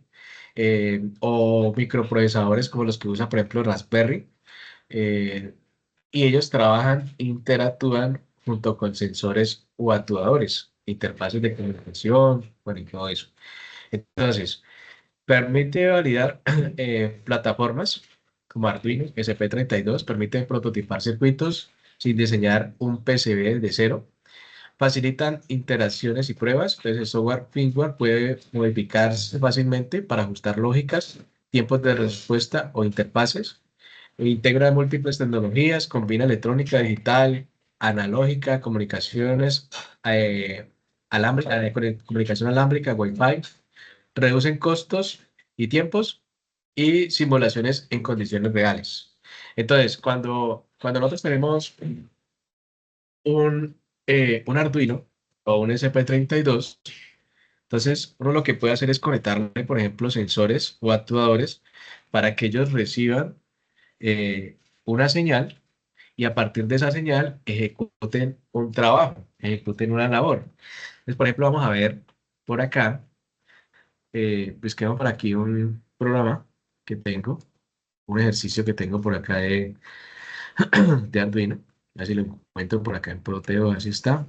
O microprocesadores como los que usa, por ejemplo, Raspberry. eh, y ellos trabajan, interactúan junto con sensores o actuadores, interfaces de comunicación, bueno, y todo eso. Entonces, permite validar plataformas como Arduino, SP32, permite prototipar circuitos sin diseñar un PCB de cero, facilitan interacciones y pruebas. Entonces, el software firmware puede modificarse fácilmente para ajustar lógicas, tiempos de respuesta o interfaces. Integra múltiples tecnologías, combina electrónica, digital, analógica, comunicaciones, comunicación alámbrica, Wi-Fi, reducen costos y tiempos y simulaciones en condiciones reales. Entonces, cuando nosotros tenemos un Arduino o un SP32, entonces uno lo que puede hacer es conectarle, por ejemplo, sensores o actuadores para que ellos reciban una señal y a partir de esa señal ejecuten un trabajo, ejecuten una labor. Entonces, por ejemplo, vamos a ver por acá, busquemos por aquí un programa que tengo, un ejercicio que tengo por acá de Arduino. A ver si lo encuentro por acá en Proteo, así está.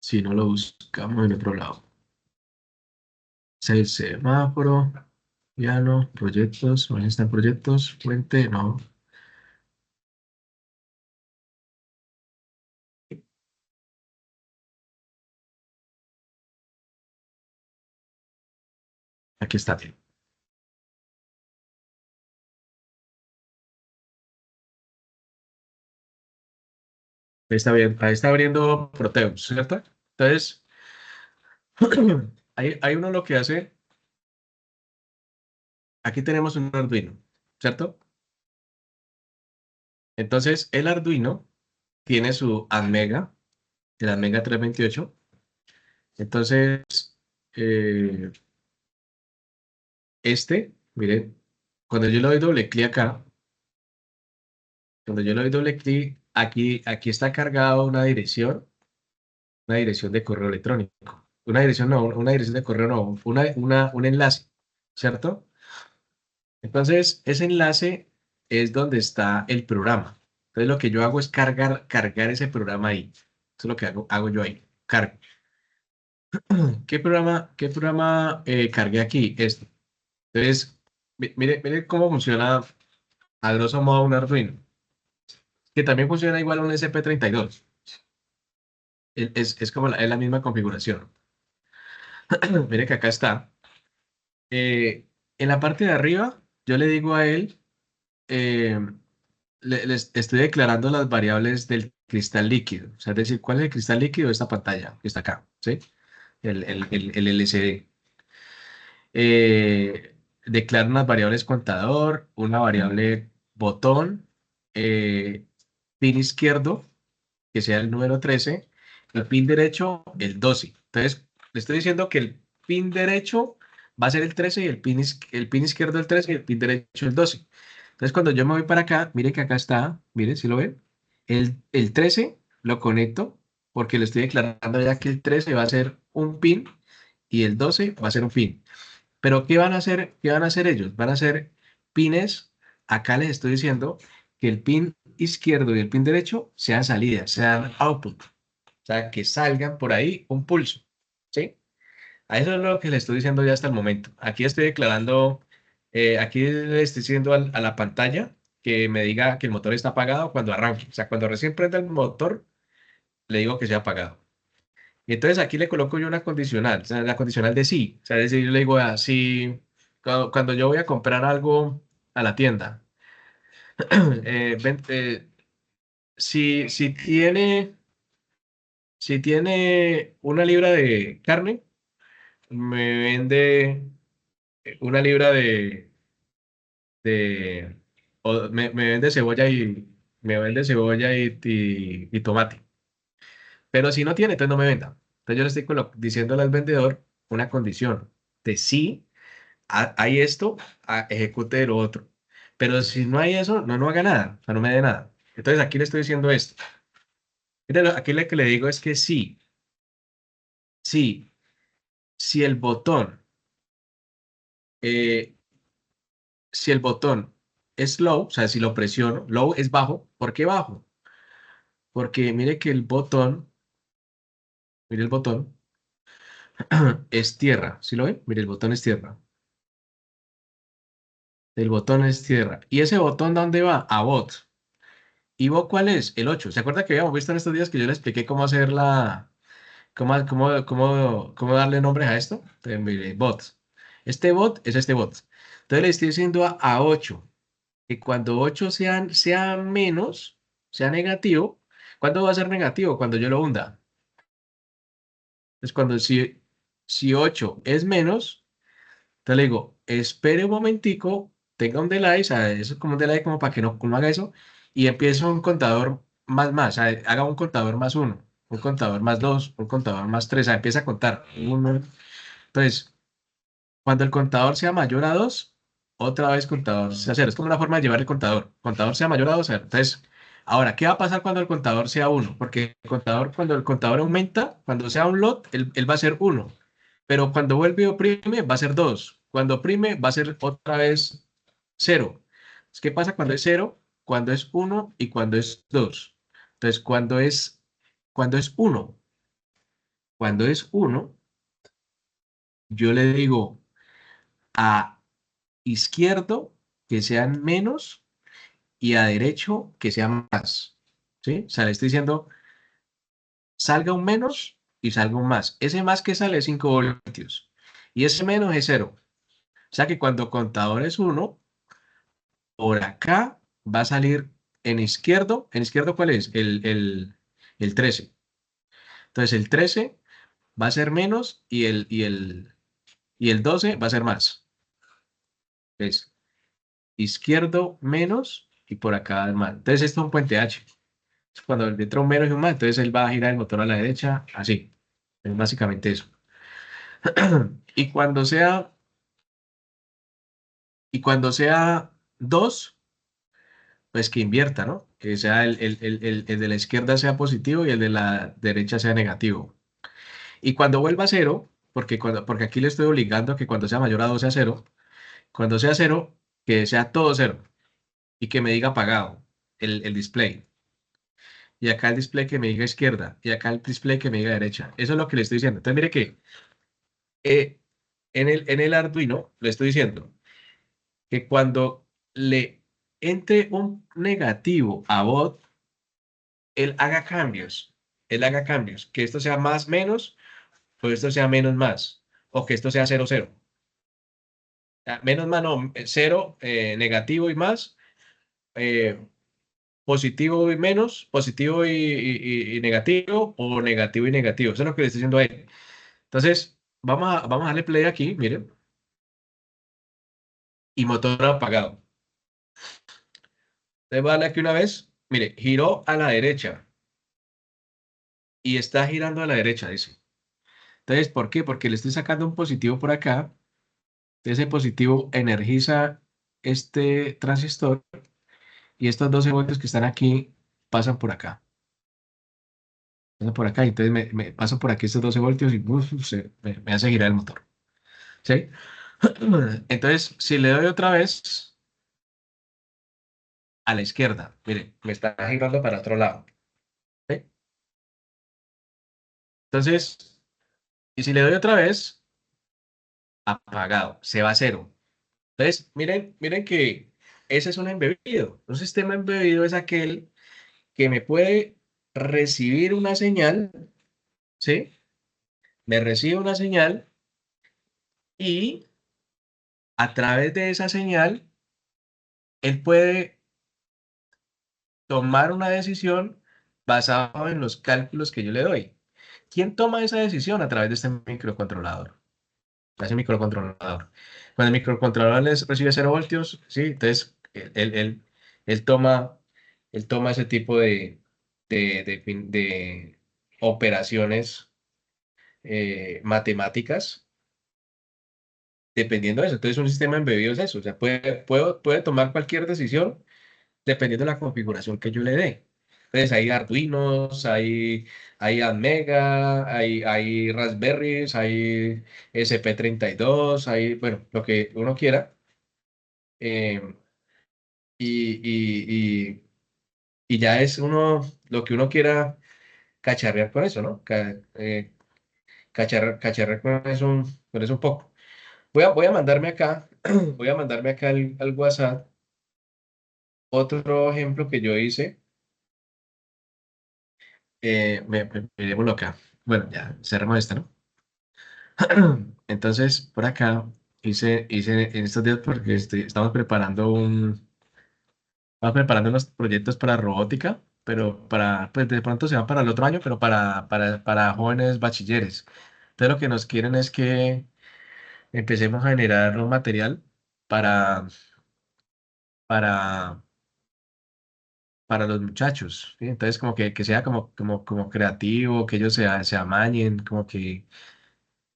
Si no lo buscamos en otro lado. Semáforo, piano, proyectos, ¿dónde están proyectos? Fuente, no. Aquí está. Ahí está abriendo Proteus, ¿cierto? Entonces, hay uno lo que hace, aquí tenemos un Arduino, ¿cierto? Entonces, el Arduino tiene su Atmega, el Atmega 328. Entonces, eh, miren, cuando yo le doy doble clic acá, cuando yo le doy doble clic, aquí está cargado una dirección de correo electrónico. Una dirección no, una dirección de correo no, un enlace, ¿cierto? Entonces, ese enlace es donde está el programa. Entonces, lo que yo hago es cargar ese programa ahí. Eso es lo que hago yo ahí. Cargo. ¿Qué programa cargué aquí? Este. Entonces, mire cómo funciona a grosso modo un Arduino, que también funciona igual a un SP32. Es como es la misma configuración. Mire que acá está. En la parte de arriba, yo le digo a él, eh, les estoy declarando las variables del cristal líquido. O sea, es decir, ¿cuál es el cristal líquido de esta pantalla que está acá? ¿Sí? El LCD. Declaro unas variables contador, una variable botón, eh, pin izquierdo, que sea el número 13, el pin derecho, el 12. Entonces, le estoy diciendo que el pin derecho va a ser el 13 y el pin izquierdo el 13 y el pin derecho el 12. Entonces, cuando yo me voy para acá, mire que acá está, mire si lo ven, el 13 lo conecto porque le estoy declarando ya que el 13 va a ser un pin y el 12 va a ser un pin. Pero ¿qué van a hacer? ¿Qué van a hacer ellos? Van a hacer pines. Acá les estoy diciendo que el pin izquierdo y el pin derecho sean salidas, sean output. O sea, que salgan por ahí un pulso. ¿Sí? A eso es lo que le estoy diciendo ya hasta el momento. Aquí estoy declarando, aquí le estoy diciendo a la pantalla que me diga que el motor está apagado cuando arranque. O sea, cuando recién prenda el motor, le digo que sea apagado. Y entonces aquí le coloco yo una condicional, o sea, la condicional de sí. O sea, es decir, yo le digo, si cuando yo voy a comprar algo a la tienda, si tiene una libra de carne, me vende una libra de me vende cebolla y tomate. Pero si no tiene, entonces no me venda. Entonces yo le estoy diciéndole al vendedor una condición de sí, hay esto, ejecute lo otro. Pero si no hay eso, no haga nada, o sea, no me dé nada. Entonces aquí le estoy diciendo esto. Mire, aquí lo que le digo es que sí, sí, si el botón, eh, si el botón es low, o sea, si lo presiono, low es bajo. ¿Por qué bajo? Porque mire que el botón, mire el botón, es tierra. ¿Sí lo ven? Mire, el botón es tierra. El botón es tierra. ¿Y ese botón dónde va? A bot. ¿Y bot cuál es? El 8. ¿Se acuerda que habíamos visto en estos días que yo le expliqué cómo hacer cómo darle nombres a esto? Entonces, mire, bot. Este bot es este bot. Entonces le estoy diciendo a 8 que cuando 8 sea menos, sea negativo. ¿Cuándo va a ser negativo? Cuando yo lo hunda. Es cuando si 8 es menos, te le digo, espere un momentico, tenga un delay, o sea, eso es como un delay como para que no haga eso, y empieza un contador más, o sea, haga un contador más uno, un contador más dos, un contador más tres, o sea, empieza a contar. Uno. Entonces, cuando el contador sea mayor a 2, otra vez contador sea cero. Es como una forma de llevar el contador. Contador sea mayor a 2, cero. Entonces, ahora, ¿qué va a pasar cuando el contador sea uno? Porque cuando el contador aumenta, cuando sea un lot, él va a ser uno. Pero cuando vuelve y oprime, va a ser 2. Cuando oprime, va a ser otra vez cero. ¿Qué pasa cuando es cero? Cuando es uno y cuando es 2. Entonces, cuando es uno, yo le digo a izquierdo que sean menos y a derecho que sean más. ¿Sí? O sea, le estoy diciendo, salga un menos y salga un más. Ese más que sale es 5 voltios y ese menos es cero. O sea que cuando contador es 1, por acá va a salir ¿en izquierdo cuál es? El 13. Entonces el 13 va a ser menos y el 12 va a ser más. Es izquierdo menos y por acá más. Entonces esto es un puente H. Cuando entra un menos y un más, entonces él va a girar el motor a la derecha, así. Es básicamente eso. Y cuando sea 2, pues que invierta, ¿no? Que sea el de la izquierda sea positivo y el de la derecha sea negativo. Y cuando vuelva a cero, porque aquí le estoy obligando a que cuando sea mayor a 2 sea cero, cuando sea cero, que sea todo cero y que me diga apagado el display. Y acá el display que me diga izquierda y acá el display que me diga derecha. Eso es lo que le estoy diciendo. Entonces, mire que eh, en el Arduino le estoy diciendo que cuando le entre un negativo a bot, él haga cambios. Él haga cambios. Que esto sea más menos, o esto sea menos más, o que esto sea cero cero. Menos más no, cero, negativo y más, eh, positivo y menos, positivo y negativo, o negativo y negativo. Eso es lo que le estoy diciendo a él. Entonces, vamos a darle play aquí, miren, y motor apagado. Entonces, voy a darle aquí una vez, mire, giró a la derecha y está girando a la derecha, dice. Entonces, ¿por qué? Porque le estoy sacando un positivo por acá. Ese positivo energiza este transistor y estos 12 voltios que están aquí pasan por acá. Pasan por acá, entonces me paso por aquí estos 12 voltios y me hace girar el motor. ¿Sí? Entonces, si le doy otra vez, a la izquierda. Mire, me está girando para otro lado. ¿Sí? Entonces, y si le doy otra vez, apagado, se va a cero. Entonces, miren que ese es un embebido. Un sistema embebido es aquel que me puede recibir una señal, ¿sí? Me recibe una señal y a través de esa señal, él puede tomar una decisión basado en los cálculos que yo le doy. ¿Quién toma esa decisión? A través de este microcontrolador. Ese microcontrolador. Cuando el microcontrolador recibe 0 voltios, ¿sí? Entonces, él toma, él toma ese tipo de operaciones matemáticas dependiendo de eso. Entonces, un sistema embebido es eso. O sea, puede tomar cualquier decisión dependiendo de la configuración que yo le dé. Entonces, hay Arduinos, hay Atmega, hay Raspberries, hay SP32, hay, bueno, lo que uno quiera. eh, y, y, y ya es uno lo que uno quiera cacharrear con eso, ¿no? Cacharrear con eso un poco. Voy a mandarme acá, voy a mandarme acá al WhatsApp otro ejemplo que yo hice. Miremoslo acá. Bueno, ya cerramos esta, ¿no? Entonces, por acá hice en estos días porque estamos preparando unos proyectos para robótica, pero pues de pronto se van para el otro año, pero para jóvenes bachilleres. Entonces, lo que nos quieren es que empecemos a generar un material para, para, para los muchachos, ¿sí? Entonces, como que sea como creativo, que ellos se amañen, como que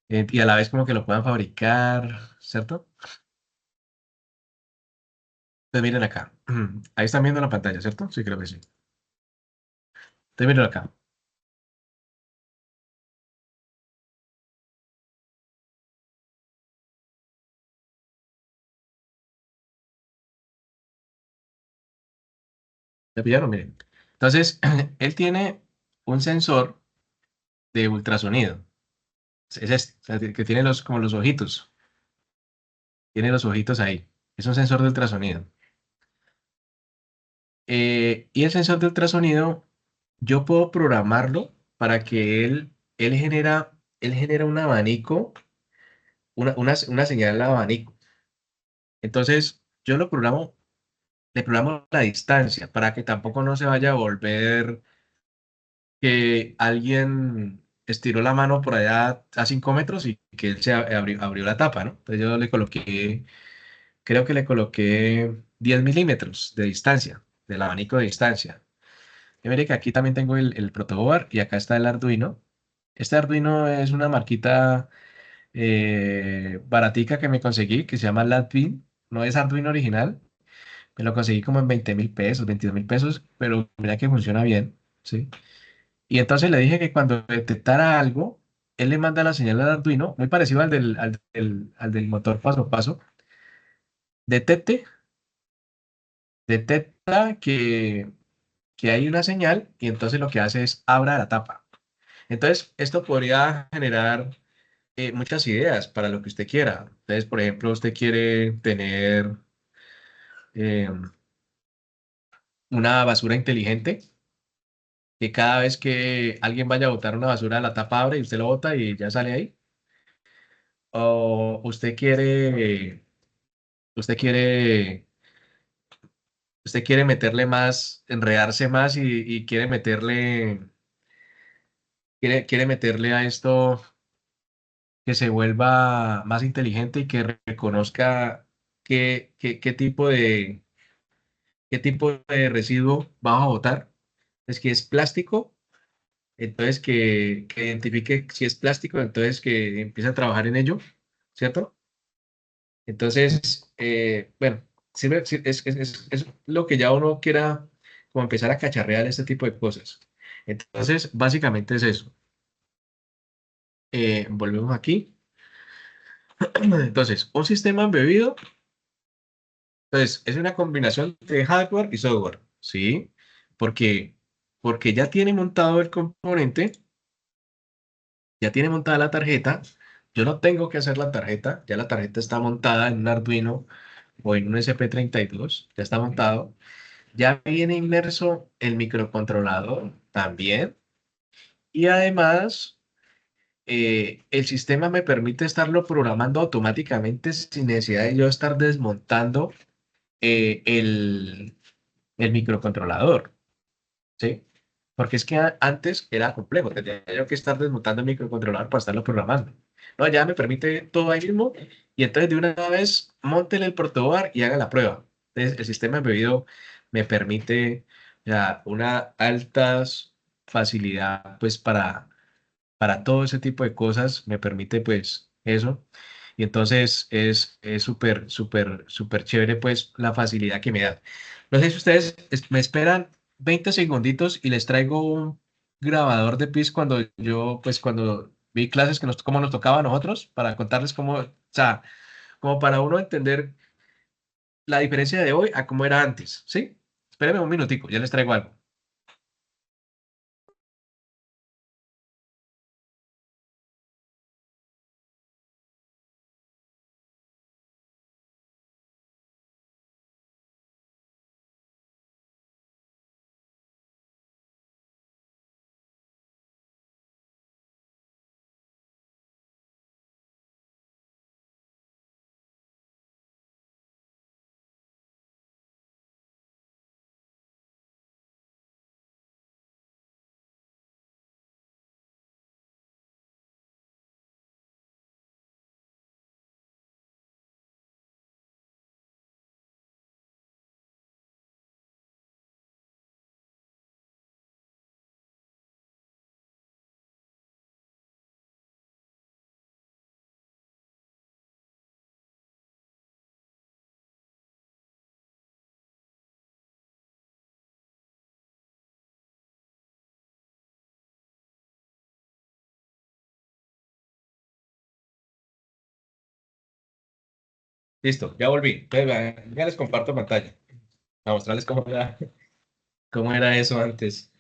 y a la vez como que lo puedan fabricar, ¿cierto? Entonces miren acá. Ahí están viendo la pantalla, ¿cierto? Sí, creo que sí. Entonces miren acá. ¿Ya pillaron? Miren. Entonces, él tiene un sensor de ultrasonido. Es este, o sea, que tiene como los ojitos. Tiene los ojitos ahí. Es un sensor de ultrasonido. Y el sensor de ultrasonido, yo puedo programarlo para que él genera un abanico, una señal de abanico. Entonces, yo le programo la distancia para que tampoco no se vaya a volver que alguien estiró la mano por allá a 5 metros y que él abrió la tapa, ¿no? Entonces yo creo que le coloqué 10 milímetros de distancia, del abanico de distancia. Y mire que aquí también tengo el protoboard y acá está el Arduino. Este Arduino es una marquita baratica que me conseguí, que se llama Latpin. No es Arduino original. Me lo conseguí como en 20.000 pesos, 22.000 pesos, pero mira que funciona bien, ¿sí? Y entonces le dije que cuando detectara algo, él le manda la señal al Arduino, muy parecido al del motor paso a paso. Detecte, detecta que hay una señal y entonces lo que hace es abra la tapa. Entonces, esto podría generar muchas ideas para lo que usted quiera. Entonces, por ejemplo, usted quiere tener eh, una basura inteligente, que cada vez que alguien vaya a botar una basura, la tapa abre y usted lo bota y ya sale ahí. O usted quiere meterle más, enredarse más y quiere meterle a esto que se vuelva más inteligente y que reconozca qué, qué, qué tipo de, qué tipo de residuo vamos a botar. Es que es plástico, entonces que identifique si es plástico, entonces que empiece a trabajar en ello, ¿cierto? Entonces, bueno, es lo que ya uno quiera como empezar a cacharrear este tipo de cosas. Entonces, básicamente es eso. Volvemos aquí. Entonces, un sistema embebido Entonces, es una combinación de hardware y software, ¿sí? Porque, porque ya tiene montado el componente, ya tiene montada la tarjeta. Yo no tengo que hacer la tarjeta, ya la tarjeta está montada en un Arduino o en un SP32, ya está montado. Ya viene inmerso el microcontrolador también. Y además, el sistema me permite estarlo programando automáticamente sin necesidad de yo estar desmontando el microcontrolador, ¿sí? Porque es que antes era complejo, tenía yo que estar desmontando el microcontrolador para estarlo programando. No, ya me permite todo ahí mismo y entonces de una vez móntele el protoboard y haga la prueba. Entonces, el sistema embebido me permite ya una altas facilidad pues para todo ese tipo de cosas, me permite pues eso. Y entonces es súper, súper, súper chévere pues la facilidad que me da. No sé si ustedes me esperan 20 segunditos y les traigo un grabador de PIS cuando yo, pues cuando vi clases que cómo nos tocaba a nosotros, para contarles cómo, o sea, como para uno entender la diferencia de hoy a cómo era antes, ¿sí? Espérenme un minutico, ya les traigo algo. Listo, ya volví. Entonces, vean, ya les comparto pantalla, a mostrarles cómo era eso antes.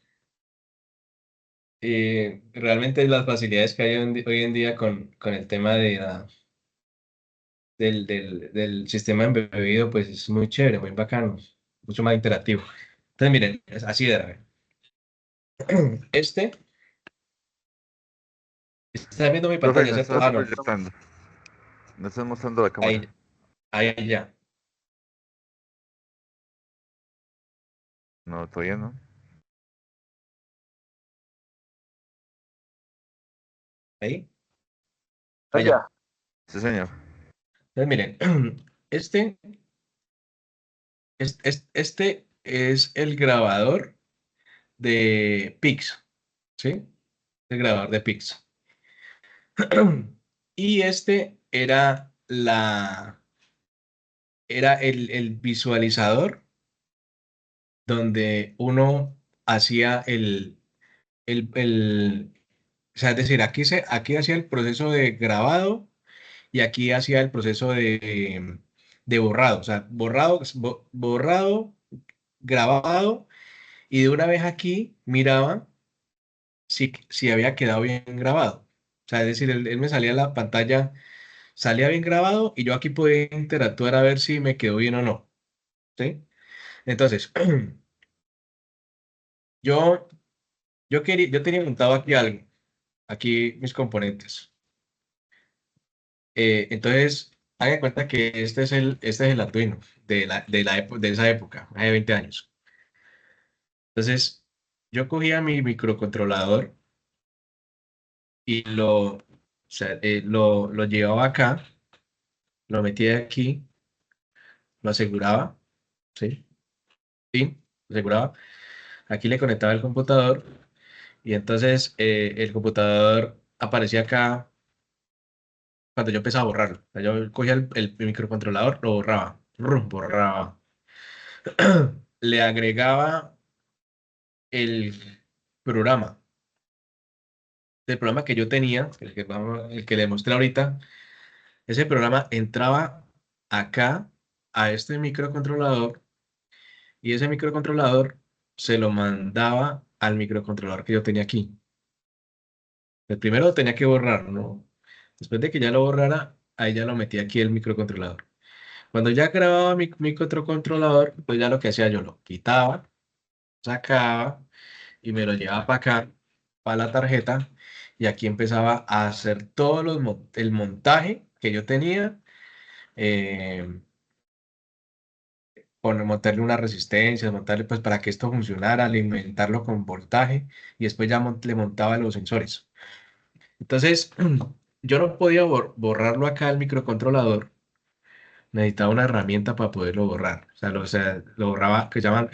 Realmente las facilidades que hay hoy en día con el tema del sistema embebido, pues es muy chévere, muy bacano, mucho más interactivo. Entonces, miren, es así de ver. Este, está viendo mi Profe, pantalla, no ¿cierto? estás Ah, no, proyectando. No estás mostrando la cámara. ahí, ahí ya, No, todavía no. ahí, allá. Allá. Sí, señor. Entonces, miren, este, este es el grabador de Pix, ¿sí? El grabador de Pix. Y este era el visualizador donde uno hacía o sea, es decir, aquí hacía el proceso de grabado y aquí hacía el proceso de borrado, o sea, borrado, grabado, y de una vez aquí miraba si había quedado bien grabado. O sea, es decir, él me salía la pantalla, salía bien grabado y yo aquí podía interactuar a ver si me quedó bien o no, ¿sí? Entonces, yo, yo tenía montado aquí algo, aquí mis componentes. Entonces, hagan cuenta que este es el Arduino de esa época, hace 20 años. Entonces, yo cogía mi microcontrolador y o sea, lo llevaba acá, lo metía aquí, lo aseguraba, ¿sí? Sí, lo aseguraba. Aquí le conectaba el computador y entonces el computador aparecía acá cuando yo empezaba a borrarlo. O sea, yo cogía el microcontrolador, lo borraba, borraba. Le agregaba el programa, el programa que yo tenía, el que le mostré ahorita. Ese programa entraba acá a este microcontrolador y ese microcontrolador se lo mandaba al microcontrolador que yo tenía aquí. El primero lo tenía que borrar, ¿no? Después de que ya lo borrara, ahí ya lo metí aquí el microcontrolador. Cuando ya grababa mi microcontrolador, pues ya lo que hacía yo lo quitaba, sacaba y me lo llevaba para acá, para la tarjeta, y aquí empezaba a hacer el montaje que yo tenía, eh, montarle una resistencia, montarle pues para que esto funcionara, alimentarlo con voltaje, y después ya le montaba los sensores. Entonces, yo no podía borrarlo acá al microcontrolador, necesitaba una herramienta para poderlo borrar. O sea, lo borraba, que llaman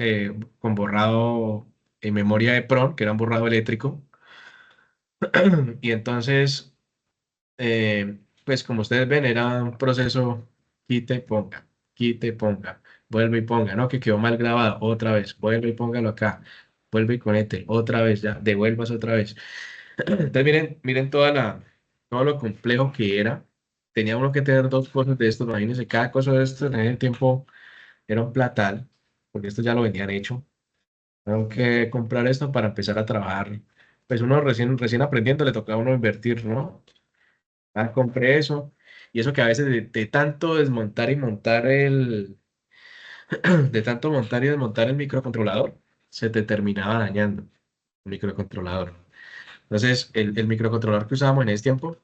con borrado en memoria de PROM, que era un borrado eléctrico. Y entonces, pues como ustedes ven, era un proceso quite y ponga, vuelve y ponga, ¿no? Que quedó mal grabado, otra vez, vuelve y póngalo acá, vuelve y conecte, otra vez, ya, devuelvas otra vez. Entonces, miren todo lo complejo que era. Tenía uno que tener dos cosas de estos, imagínense, cada cosa de estos en ese tiempo era un platal, porque esto ya lo venían hecho. Tengo que comprar esto para empezar a trabajar. Pues uno recién aprendiendo le tocaba a uno invertir, ¿no? Ah, compré eso. Y eso que a veces de tanto desmontar y montar de tanto montar y desmontar el microcontrolador, se te terminaba dañando el microcontrolador. Entonces, el microcontrolador que usábamos en ese tiempo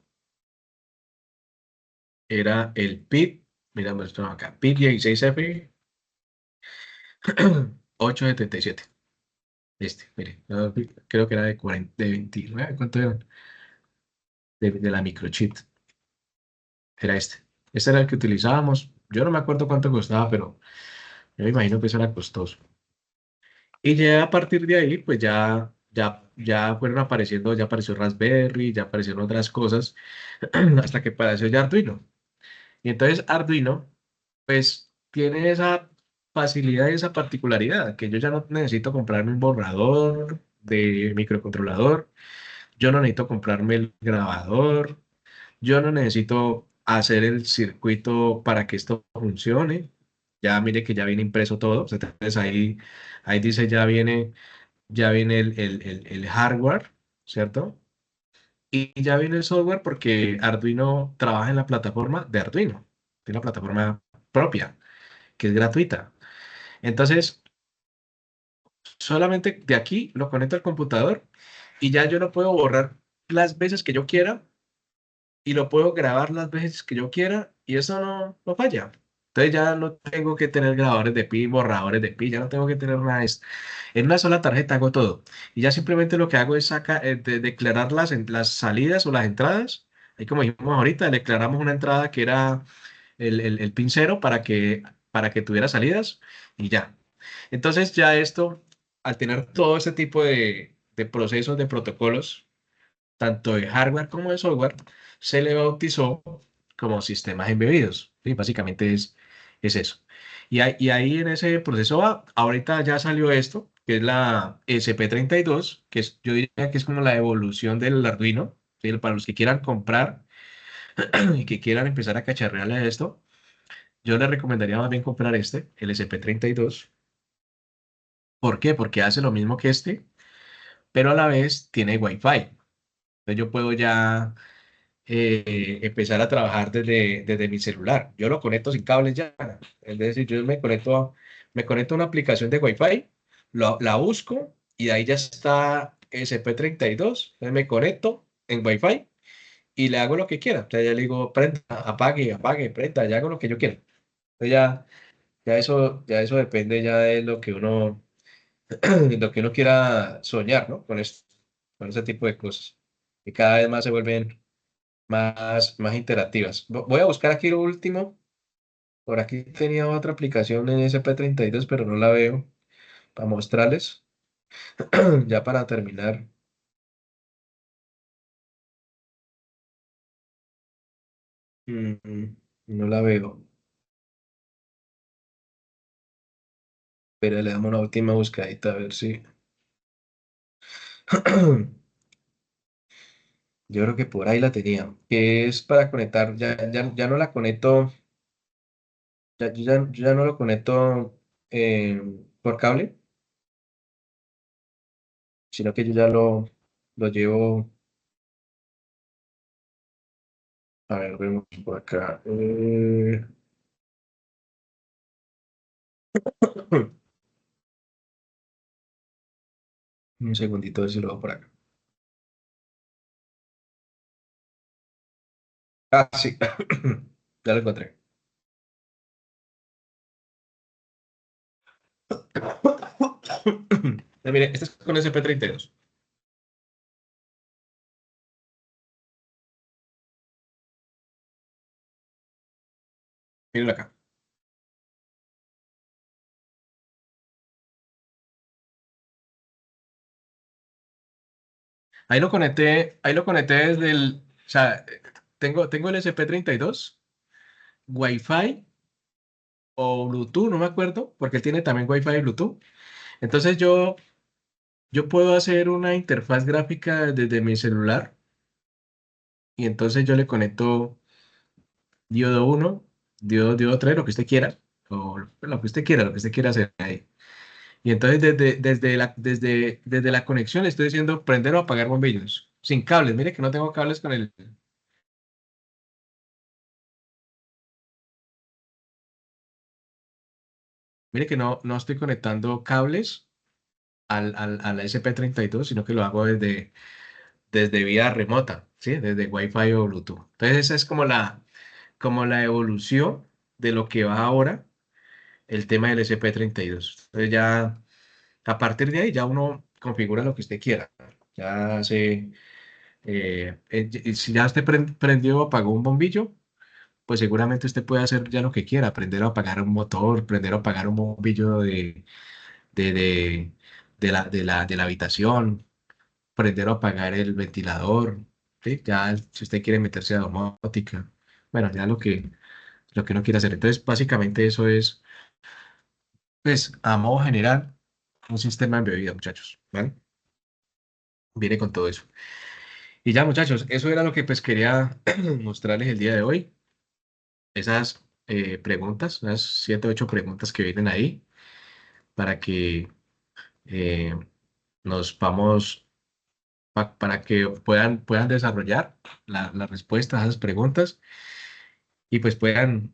era el PID, mira, muestro acá, PID 16F 877. Mire, no, creo que era de 40, de 29, ¿cuánto era? De la microchip, era este. Este era el que utilizábamos. Yo no me acuerdo cuánto costaba, pero yo me imagino que eso era costoso. Y ya a partir de ahí, pues ya fueron apareciendo, ya apareció Raspberry, ya aparecieron otras cosas, hasta que apareció ya Arduino. Y entonces Arduino, pues tiene esa facilidad y esa particularidad, que yo ya no necesito comprarme un borrador de microcontrolador, yo no necesito comprarme el grabador, yo no necesito hacer el circuito para que esto funcione. Ya mire que ya viene impreso todo. Entonces ahí dice ya viene el hardware, ¿cierto? Y ya viene el software porque Arduino trabaja en la plataforma de Arduino. Tiene una plataforma propia, que es gratuita. Entonces, solamente de aquí lo conecto al computador y ya yo lo puedo borrar las veces que yo quiera y lo puedo grabar las veces que yo quiera y eso no falla. Entonces ya no tengo que tener grabadores de pi, borradores de pi, ya no tengo que tener nada de esto. En una sola tarjeta hago todo. Y ya simplemente lo que hago es declarar las salidas o las entradas. Ahí como dijimos ahorita, declaramos una entrada que era el pin cero para que tuviera salidas y ya. Entonces ya esto, al tener todo este tipo de procesos, de protocolos, tanto de hardware como de software, se le bautizó como sistemas embebidos. ¿Sí? Básicamente es eso. Y ahí en ese proceso ahorita ya salió esto, que es la SP32, que yo diría que es como la evolución del Arduino. ¿Sí? Para los que quieran comprar y que quieran empezar a cacharrearle a esto, yo les recomendaría más bien comprar el SP32. ¿Por qué? Porque hace lo mismo que este, pero a la vez tiene Wi-Fi. Entonces yo puedo ya empezar a trabajar desde mi celular. Yo lo conecto sin cables ya. Es decir, yo me conecto a una aplicación de Wi-Fi, la busco y de ahí ya está SP32. Entonces me conecto en Wi-Fi y le hago lo que quiera. O sea, ya le digo, prenda, apague, apague, prenda, ya hago lo que yo quiera. Entonces ya eso depende ya de lo que uno quiera soñar, ¿no? Con ese tipo de cosas. Y cada vez más se vuelven más interactivas. Voy a buscar aquí lo último. Por aquí tenía otra aplicación en SP32, pero no la veo para mostrarles. Ya para terminar. No la veo. Pero le damos una última buscadita a ver si. Yo creo que por ahí la tenía. Que es para conectar. Ya no la conecto yo ya no lo conecto por cable, sino que yo ya lo llevo, a ver, vemos por acá. Un segundito, a ver si lo hago por acá. Ah, sí, ya lo encontré. Mire, este es con SP32. Mírenlo acá. Ahí lo conecté desde el, o sea, tengo el SP32, Wi-Fi o Bluetooth, no me acuerdo, porque él tiene también Wi-Fi y Bluetooth. Entonces yo puedo hacer una interfaz gráfica desde mi celular y entonces yo le conecto diodo 1, diodo 3, lo que usted quiera, o lo que usted quiera, lo que usted quiera hacer ahí. Y entonces desde la conexión le estoy diciendo prender o apagar bombillos, sin cables. Mire que no tengo cables con el... Mire que no estoy conectando cables al SP32, sino que lo hago desde vía remota, ¿sí? Desde Wi-Fi o Bluetooth. Entonces esa es como la evolución de lo que va ahora el tema del SP32. Entonces ya a partir de ahí ya uno configura lo que usted quiera. Ya se, si ya usted prendió o apagó un bombillo, pues seguramente usted puede hacer ya lo que quiera, aprender a apagar un motor, aprender a apagar un bombillo de, de, de la habitación, aprender a apagar el ventilador, ¿sí? Ya si usted quiere meterse a domótica, bueno, ya lo que uno quiere hacer. Entonces, básicamente eso es, pues, a modo general, un sistema embebido, muchachos, ¿vale? Viene con todo eso. Y ya, muchachos, eso era lo que pues quería mostrarles el día de hoy. Esas preguntas, unas 7 o 8 preguntas que vienen ahí para que eh, nos vamos, para que puedan desarrollar la respuesta a esas preguntas y pues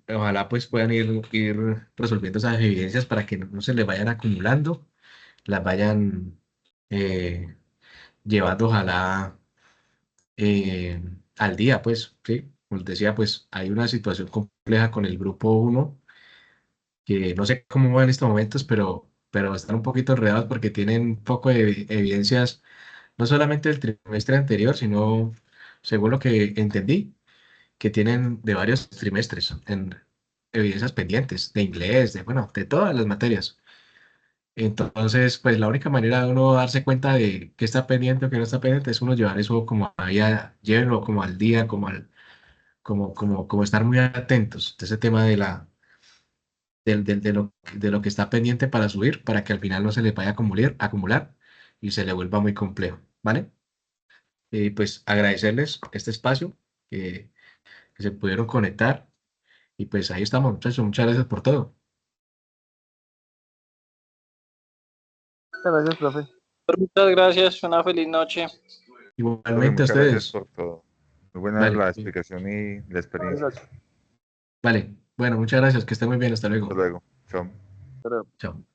ojalá pues puedan ir resolviendo esas evidencias para que no se les vayan acumulando, las vayan eh, llevando ojalá al día, pues, ¿sí? Como les decía, pues hay una situación compleja con el grupo uno que no sé cómo va en estos momentos, pero están un poquito enredados porque tienen un poco de evidencias, no solamente del trimestre anterior, sino, según lo que entendí, que tienen de varios trimestres en evidencias pendientes, de inglés, bueno, de todas las materias. Entonces, pues la única manera de uno darse cuenta de qué está pendiente o qué no está pendiente es uno llevar eso como a día, llévenlo como al día, como estar muy atentos de ese tema de lo que está pendiente para subir, para que al final no se le vaya a acumular y se le vuelva muy complejo, ¿vale? Y pues agradecerles este espacio que se pudieron conectar y pues ahí estamos, muchachos, muchas gracias por todo. Muchas gracias, profe. Muchas gracias, una feliz noche. Profe, Igualmente a muchas gracias ustedes. por todo. Muy buena Vale, la bien. explicación y la Buenas experiencia. noches. Vale, bueno, muchas gracias, que estén muy bien, hasta Hasta luego. luego. Chao. Hasta luego. Chao.